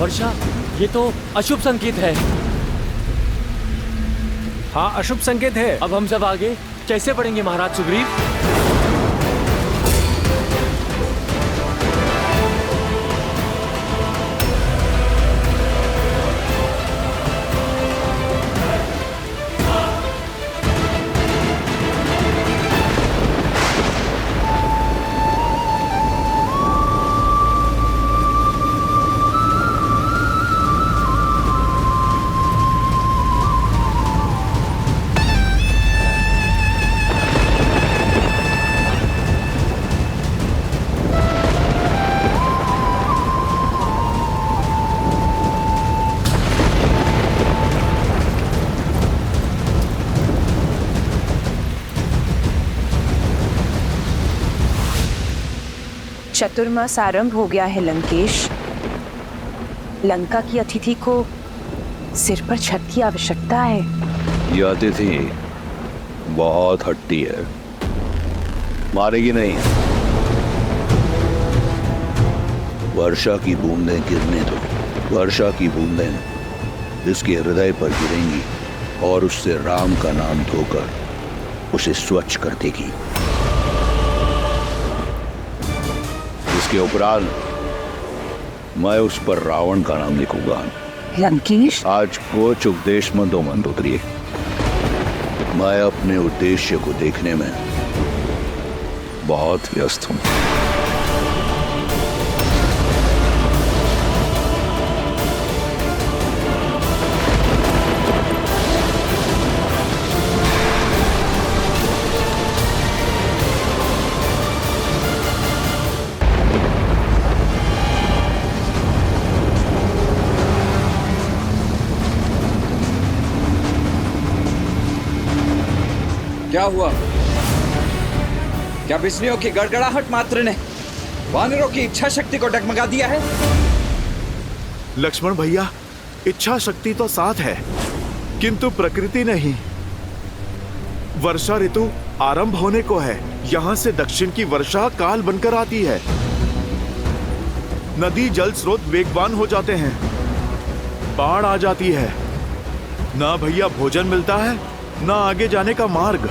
वर्षा, ये तो अशुभ संकेत है। हाँ, अशुभ संकेत है। अब हम सब आगे कैसे बढ़ेंगे महाराज सुग्रीव? चतुर्मास आरंभ हो गया है लंकेश। लंका की अतिथि को सिर पर छत की आवश्यकता है। ये अतिथि बहुत हट्टी है, मारेगी नहीं। वर्षा की बूंदें गिरने दो, वर्षा की बूंदें जिसके हृदय पर गिरेंगी और उससे राम का नाम धोकर उसे स्वच्छ कर देगी। इसके उपरांत मैं उस पर रावण का नाम लिखूंगा। लंकेश, आज कोच उपदेश मंदोदरी, मैं अपने उद्देश्य को देखने में बहुत व्यस्त हूं। क्या हुआ? क्या बिजलियों की गड़गड़ाहट मात्र ने वानरों की इच्छा शक्ति को डगमगा दिया है? लक्ष्मण भैया, इच्छा शक्ति तो साथ है, किंतु प्रकृति नहीं। वर्षा ऋतु आरंभ होने को है। यहाँ से दक्षिण की वर्षा काल बनकर आती है। नदी जल स्रोत वेगवान हो जाते हैं, बाढ़ आ जाती है। ना भैया भोजन मिलता है, ना आगे जाने का मार्ग।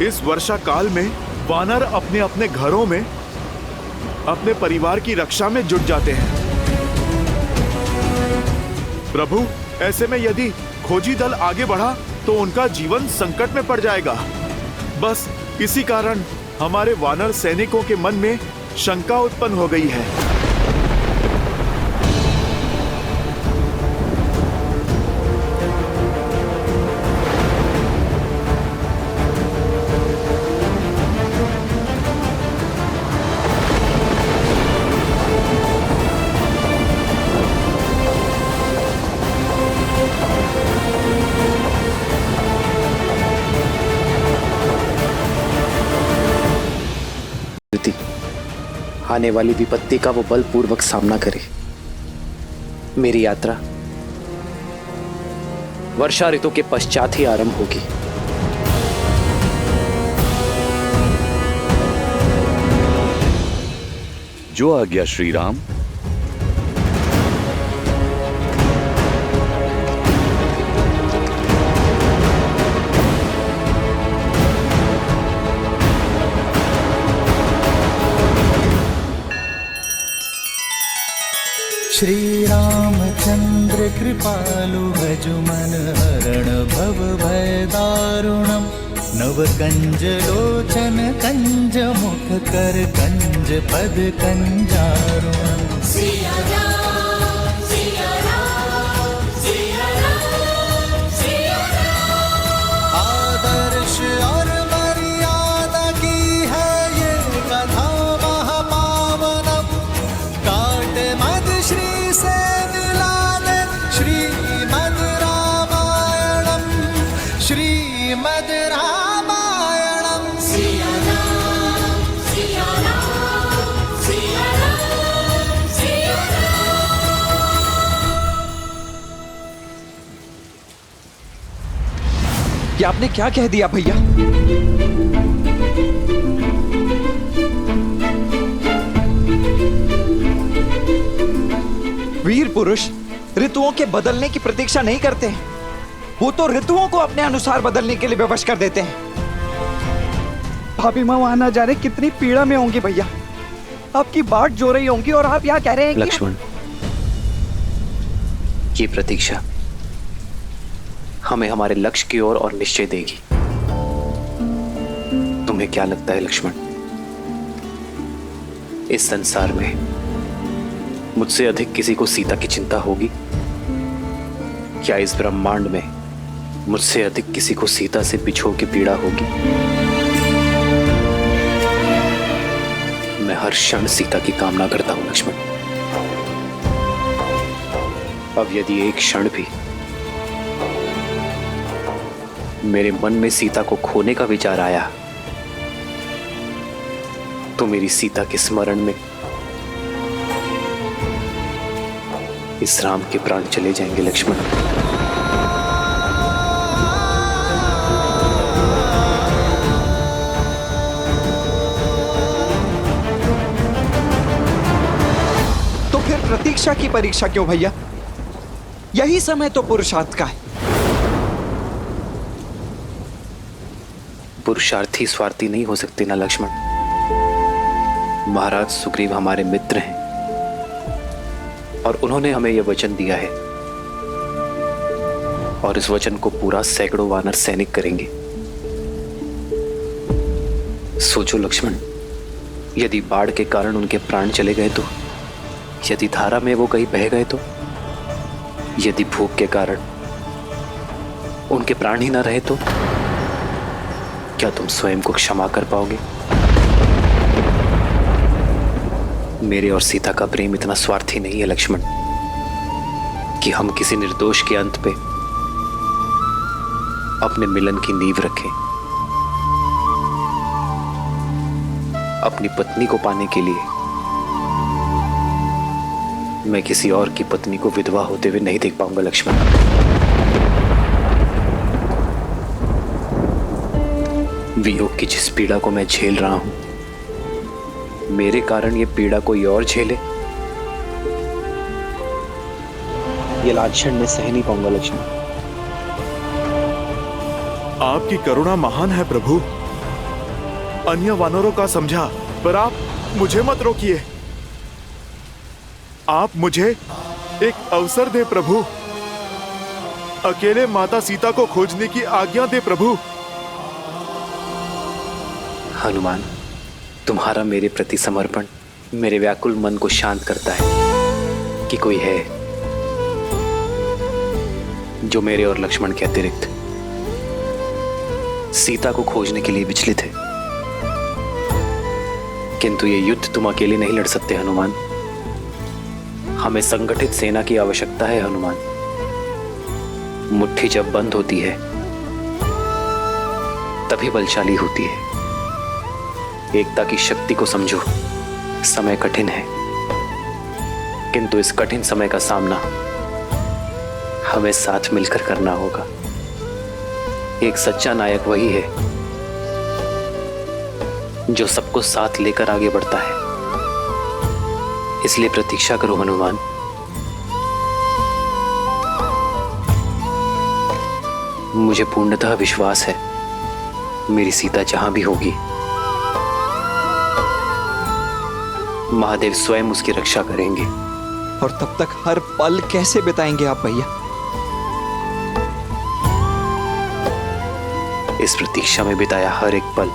इस वर्षा काल में वानर अपने अपने घरों में अपने परिवार की रक्षा में जुट जाते हैं। प्रभु, ऐसे में यदि खोजी दल आगे बढ़ा तो उनका जीवन संकट में पड़ जाएगा। बस इसी कारण हमारे वानर सैनिकों के मन में शंका उत्पन्न हो गई है। आने वाली विपत्ति का वो बलपूर्वक सामना करे। मेरी यात्रा वर्षा ऋतु के पश्चात ही आरंभ होगी। जो आज्ञा श्री राम। श्री रामचंद्र कृपालु भजुमन हरण भव भय दारुणम नव कंज लोचन कंज मुख कर कंज पद कंजारुणम। आदर्श और मर्यादा की है ये कथा महापावनम। काट मद श्री से मिला दे श्रीमद् रामायणम, श्रीमद् रामायणम। सिया राम, सिया राम, सिया राम, सिया राम। ये आपने क्या कह दिया भैया? वीर पुरुष ऋतुओं के बदलने की प्रतीक्षा नहीं करते हैं, वो तो ऋतुओं को अपने अनुसार बदलने के लिए विवश कर देते हैं। भाभी माँ वहां ना जाने कितनी पीड़ा में होंगी भैया, आपकी बाट जो रही होंगी और आप यहाँ कह रहे हैं लक्ष्मण, ये प्रतीक्षा हमें हमारे लक्ष्य की ओर और निश्चय देगी। तुम्हें क्या लगता है लक्ष्मण, इस संसार में मुझसे अधिक किसी को सीता की चिंता होगी? क्या इस ब्रह्मांड में मुझसे अधिक किसी को सीता से बिछो की पीड़ा होगी? मैं हर क्षण सीता की कामना करता हूं लक्ष्मण। अब यदि एक क्षण भी मेरे मन में सीता को खोने का विचार आया तो मेरी सीता के स्मरण में इस राम के प्राण चले जाएंगे लक्ष्मण। तो फिर प्रतीक्षा की परीक्षा क्यों भैया? यही समय तो पुरुषार्थ का है। पुरुषार्थी स्वार्थी नहीं हो सकते ना लक्ष्मण। महाराज सुग्रीव हमारे मित्र हैं और उन्होंने हमें यह वचन दिया है और इस वचन को पूरा सैकड़ों वानर सैनिक करेंगे। सोचो लक्ष्मण, यदि बाढ़ के कारण उनके प्राण चले गए तो, यदि धारा में वो कहीं बह गए तो, यदि भूख के कारण उनके प्राण ही ना रहे तो क्या तुम स्वयं को क्षमा कर पाओगे? मेरे और सीता का प्रेम इतना स्वार्थी नहीं है लक्ष्मण कि हम किसी निर्दोष के अंत पे अपने मिलन की नींव रखें। अपनी पत्नी को पाने के लिए मैं किसी और की पत्नी को विधवा होते हुए नहीं देख पाऊंगा लक्ष्मण। वियोग की जिस पीड़ा को मैं झेल रहा हूं, मेरे कारण ये पीड़ा कोई और झेले, ये लाछन मैं सह नहीं पाऊंगा लक्ष्मण। आपकी करुणा महान है प्रभु। अन्य वानरों का समझा, पर आप मुझे मत रोकिए। आप मुझे एक अवसर दे प्रभु। अकेले माता सीता को खोजने की आज्ञा दे प्रभु। हनुमान, तुम्हारा मेरे प्रति समर्पण मेरे व्याकुल मन को शांत करता है कि कोई है जो मेरे और लक्ष्मण के अतिरिक्त सीता को खोजने के लिए विचलित है। किंतु ये युद्ध तुम अकेले नहीं लड़ सकते हनुमान। हमें संगठित सेना की आवश्यकता है हनुमान। मुट्ठी जब बंद होती है तभी बलशाली होती है। एकता की शक्ति को समझो। समय कठिन है, किंतु इस कठिन समय का सामना हमें साथ मिलकर करना होगा। एक सच्चा नायक वही है जो सबको साथ लेकर आगे बढ़ता है। इसलिए प्रतीक्षा करो हनुमान। मुझे पूर्णतः विश्वास है मेरी सीता जहां भी होगी, महादेव स्वयं उसकी रक्षा करेंगे। और तब तक हर पल कैसे बिताएंगे आप भैया? इस प्रतीक्षा में बिताया हर एक पल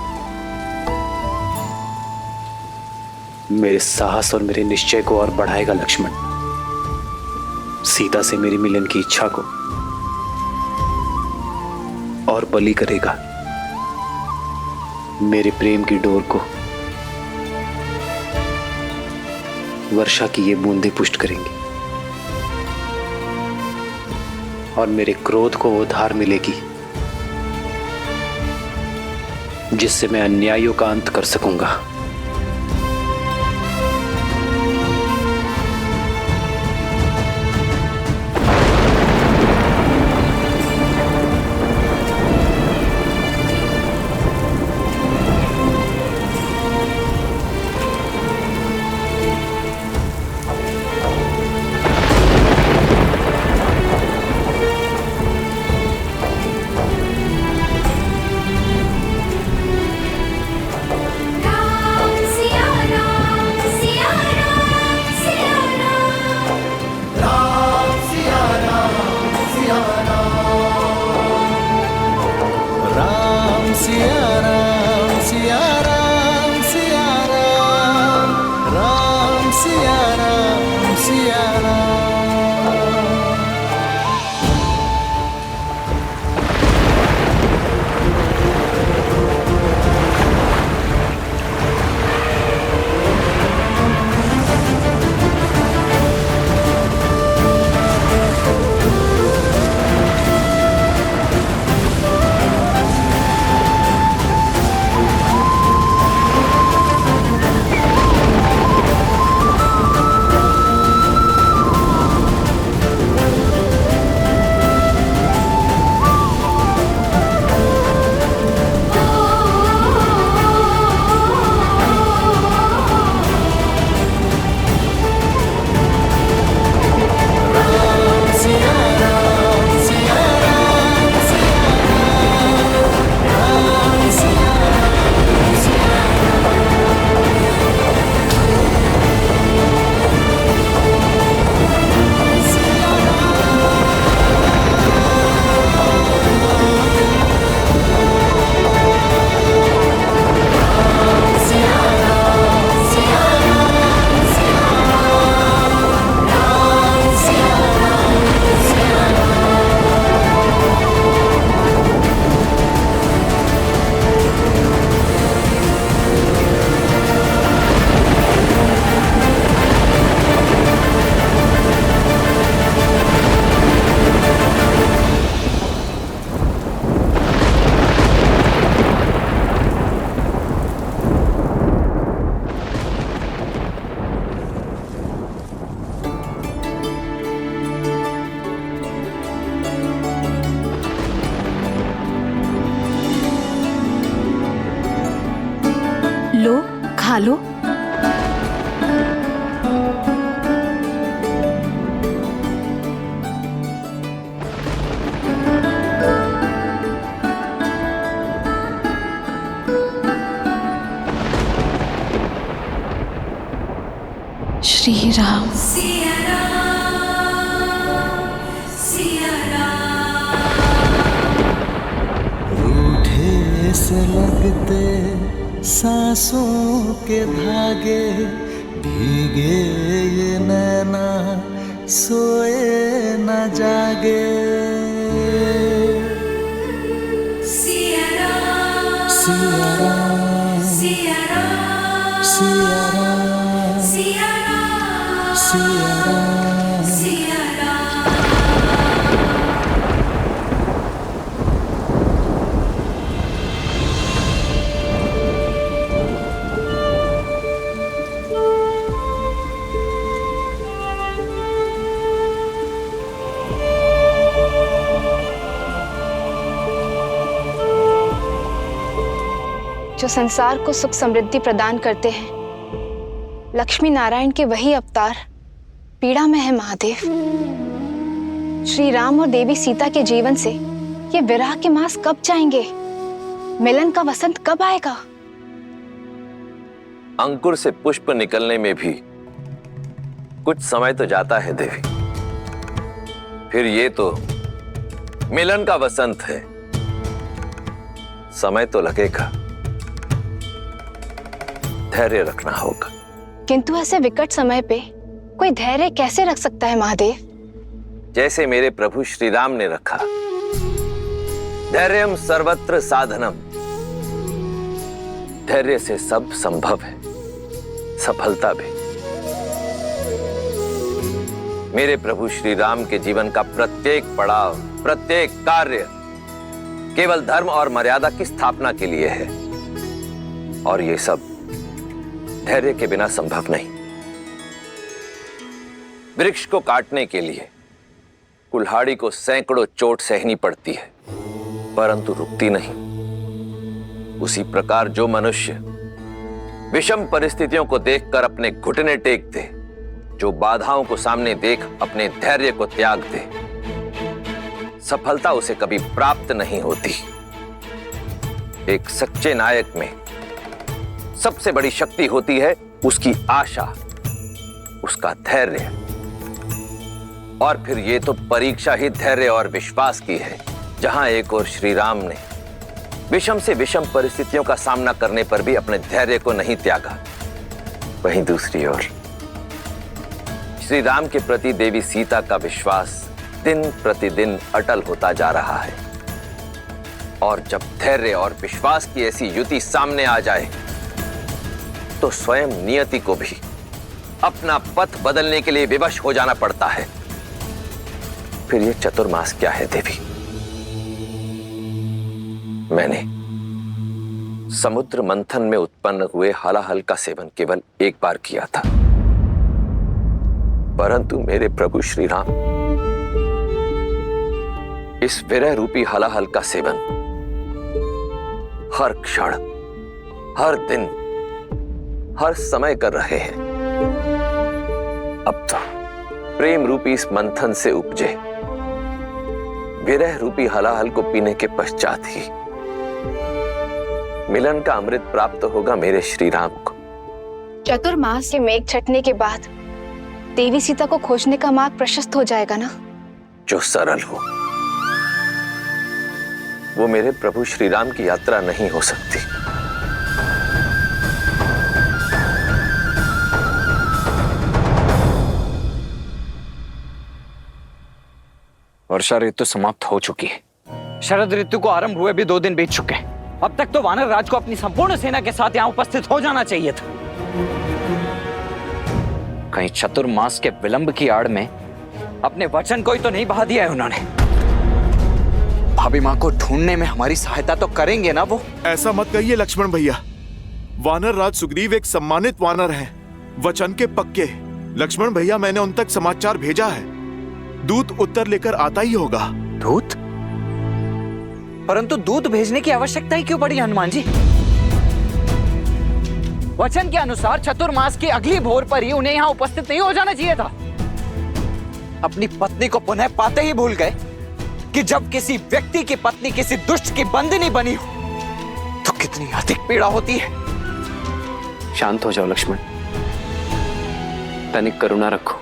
मेरे साहस और मेरे निश्चय को और बढ़ाएगा लक्ष्मण। सीता से मेरी मिलन की इच्छा को और बली करेगा। मेरे प्रेम की डोर को वर्षा की ये बूंदें पुष्ट करेंगी और मेरे क्रोध को वो धार मिलेगी जिससे मैं अन्यायों का अंत कर सकूंगा। खा लो। श्री राम। रूठे से लगते सांसों के धागे, भीगे ये नैना सोए न जागे। सिया राम, सिया राम, सिया राम, सिया राम, सिया राम, सिया राम, सिया राम। जो संसार को सुख समृद्धि प्रदान करते हैं, लक्ष्मी नारायण के वही अवतार पीड़ा में है महादेव। श्री राम और देवी सीता के जीवन से ये विरह के मास कब जाएंगे? मिलन का वसंत कब आएगा? अंकुर से पुष्प निकलने में भी कुछ समय तो जाता है देवी। फिर ये तो मिलन का वसंत है, समय तो लगेगा, धैर्य रखना होगा। किंतु ऐसे विकट समय पे कोई धैर्य कैसे रख सकता है महादेव? जैसे मेरे प्रभु श्री राम ने रखा। धैर्यम सर्वत्र साधनम। धैर्य से सब संभव है, सफलता भी। मेरे प्रभु श्री राम के जीवन का प्रत्येक पड़ाव, प्रत्येक कार्य केवल धर्म और मर्यादा की स्थापना के लिए है, और ये सब धैर्य के बिना संभव नहीं। वृक्ष को काटने के लिए कुल्हाड़ी को सैकड़ों चोट सहनी पड़ती है, परंतु रुकती नहीं। उसी प्रकार जो मनुष्य विषम परिस्थितियों को देखकर अपने घुटने टेक दे, जो बाधाओं को सामने देख अपने धैर्य को त्याग दे, सफलता उसे कभी प्राप्त नहीं होती। एक सच्चे नायक में सबसे बड़ी शक्ति होती है उसकी आशा, उसका धैर्य। और फिर ये तो परीक्षा ही धैर्य और विश्वास की है, जहां एक ओर श्री राम ने विषम से विषम परिस्थितियों का सामना करने पर भी अपने धैर्य को नहीं त्यागा, वहीं दूसरी ओर श्री राम के प्रति देवी सीता का विश्वास दिन प्रतिदिन अटल होता जा रहा है। और जब धैर्य और विश्वास की ऐसी युति सामने आ जाए, तो स्वयं नियति को भी अपना पथ बदलने के लिए विवश हो जाना पड़ता है। फिर ये चतुर्मास क्या है देवी? मैंने समुद्र मंथन में उत्पन्न हुए हलाहल का सेवन केवल एक बार किया था, परंतु मेरे प्रभु श्री राम इस विरह रूपी हलाहल का सेवन हर क्षण, हर दिन, हर समय कर रहे हैं। अब तो प्रेम रूपी इस मंथन से उपजे विरह रूपी हलाहल को पीने के पश्चात ही मिलन का अमृत प्राप्त होगा मेरे श्री राम को। चतुर्मास के मेघ छटने के बाद देवी सीता को खोजने का मार्ग प्रशस्त हो जाएगा ना? जो सरल हो वो मेरे प्रभु श्री राम की यात्रा नहीं हो सकती। वर्षा ऋतु समाप्त हो चुकी है। शरद ऋतु को आरंभ हुए भी 2 दिन बीत चुके हैं। अब तक तो वानर राज को अपनी संपूर्ण सेना के साथ यहाँ उपस्थित हो जाना चाहिए था। कहीं चतुर्मास के विलंब की आड़ में अपने वचन को ही तो नहीं बहा दिया है उन्होंने। भाभी माँ को ढूंढने में हमारी सहायता तो करेंगे ना वो? ऐसा मत कहिए लक्ष्मण भैया। वानर राज सुग्रीव एक सम्मानित वानर हैं, वचन के पक्के। लक्ष्मण भैया, मैंने उन तक समाचार भेजा है, दूत उत्तर लेकर आता ही होगा। दूत? परंतु दूत भेजने की आवश्यकता ही क्यों पड़ी हनुमान जी? वचन के अनुसार चतुर्मास की अगली भोर पर ही उन्हें यहाँ उपस्थित नहीं हो जाना चाहिए था। अपनी पत्नी को पुनः पाते ही भूल गए कि जब किसी व्यक्ति की पत्नी किसी दुष्ट की बंदिनी बनी हो तो कितनी अधिक पीड़ा होती है। शांत हो जाओ लक्ष्मण, तनिक करुणा रखो।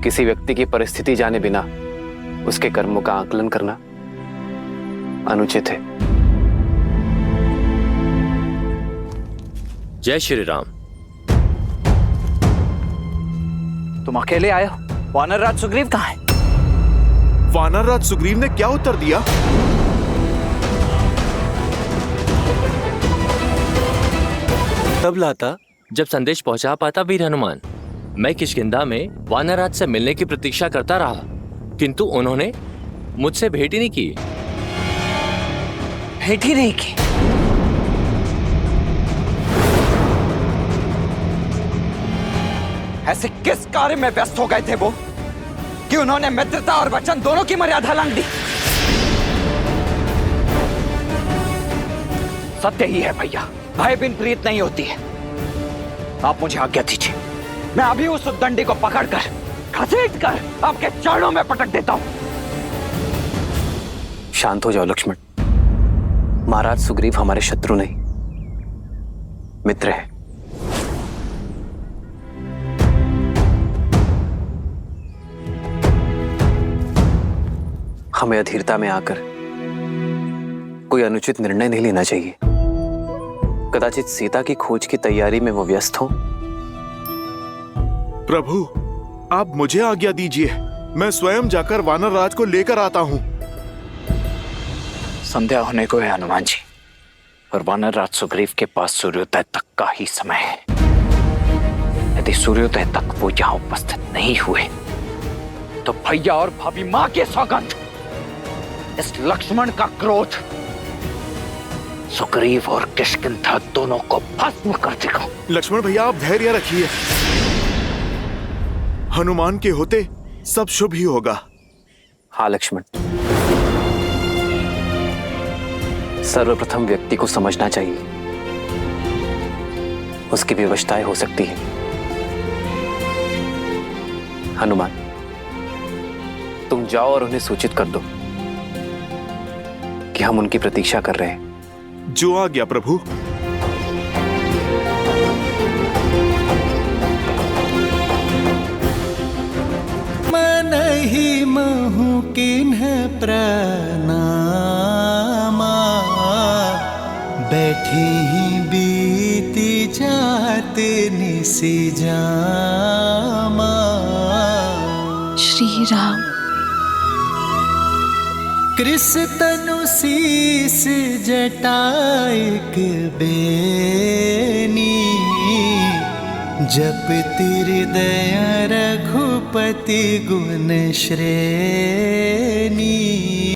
किसी व्यक्ति की परिस्थिति जाने बिना उसके कर्मों का आकलन करना अनुचित है। जय श्री राम। तुम अकेले आए हो? वानरराज सुग्रीव कहाँ है? वानरराज सुग्रीव ने क्या उत्तर दिया? तब लाता जब संदेश पहुंचा पाता वीर हनुमान। मैं किष्किंधा में वानरराज से मिलने की प्रतीक्षा करता रहा, किंतु उन्होंने मुझसे भेंट ही नहीं की। भेंट ही नहीं की? ऐसे किस कार्य में व्यस्त हो गए थे वो कि उन्होंने मित्रता और वचन दोनों की मर्यादा लांघ दी? सत्य ही है भैया, भय बिन प्रीत नहीं होती है। आप मुझे आज्ञा दीजिए, मैं अभी उस उद्दंडी को पकड़कर घसीटकर आपके चरणों में पटक देता हूं। शांत हो जाओ लक्ष्मण। महाराज सुग्रीव हमारे शत्रु नहीं, मित्र हैं। हमें अधीरता में आकर कोई अनुचित निर्णय नहीं लेना चाहिए। कदाचित सीता की खोज की तैयारी में वो व्यस्त हो। प्रभु, आप मुझे आज्ञा दीजिए, मैं स्वयं जाकर वानरराज को लेकर आता हूं। संध्या होने को है हनुमान जी, और वानरराज सुग्रीव के पास सूर्योदय तक का ही समय है। यदि सूर्योदय तक वो यहाँ उपस्थित नहीं हुए तो भैया और भाभी मां के सौगंध, इस लक्ष्मण का क्रोध सुग्रीव और किष्किंधा दोनों को भस्म कर देगा। लक्ष्मण भैया, आप धैर्य रखिए, हनुमान के होते सब शुभ ही होगा। हाँ लक्ष्मण, सर्वप्रथम व्यक्ति को समझना चाहिए, उसकी विवशताएं हो सकती हैं। हनुमान, तुम जाओ और उन्हें सूचित कर दो कि हम उनकी प्रतीक्षा कर रहे हैं। जो आ गया प्रभु। मन ही महु किन्ह प्रणामा, बैठे ही बीती जाते निसी जामा। श्री राम। कृष तनु शीस जटाइक बेनी, जपति हृदय रघुपति गुण श्रेणी।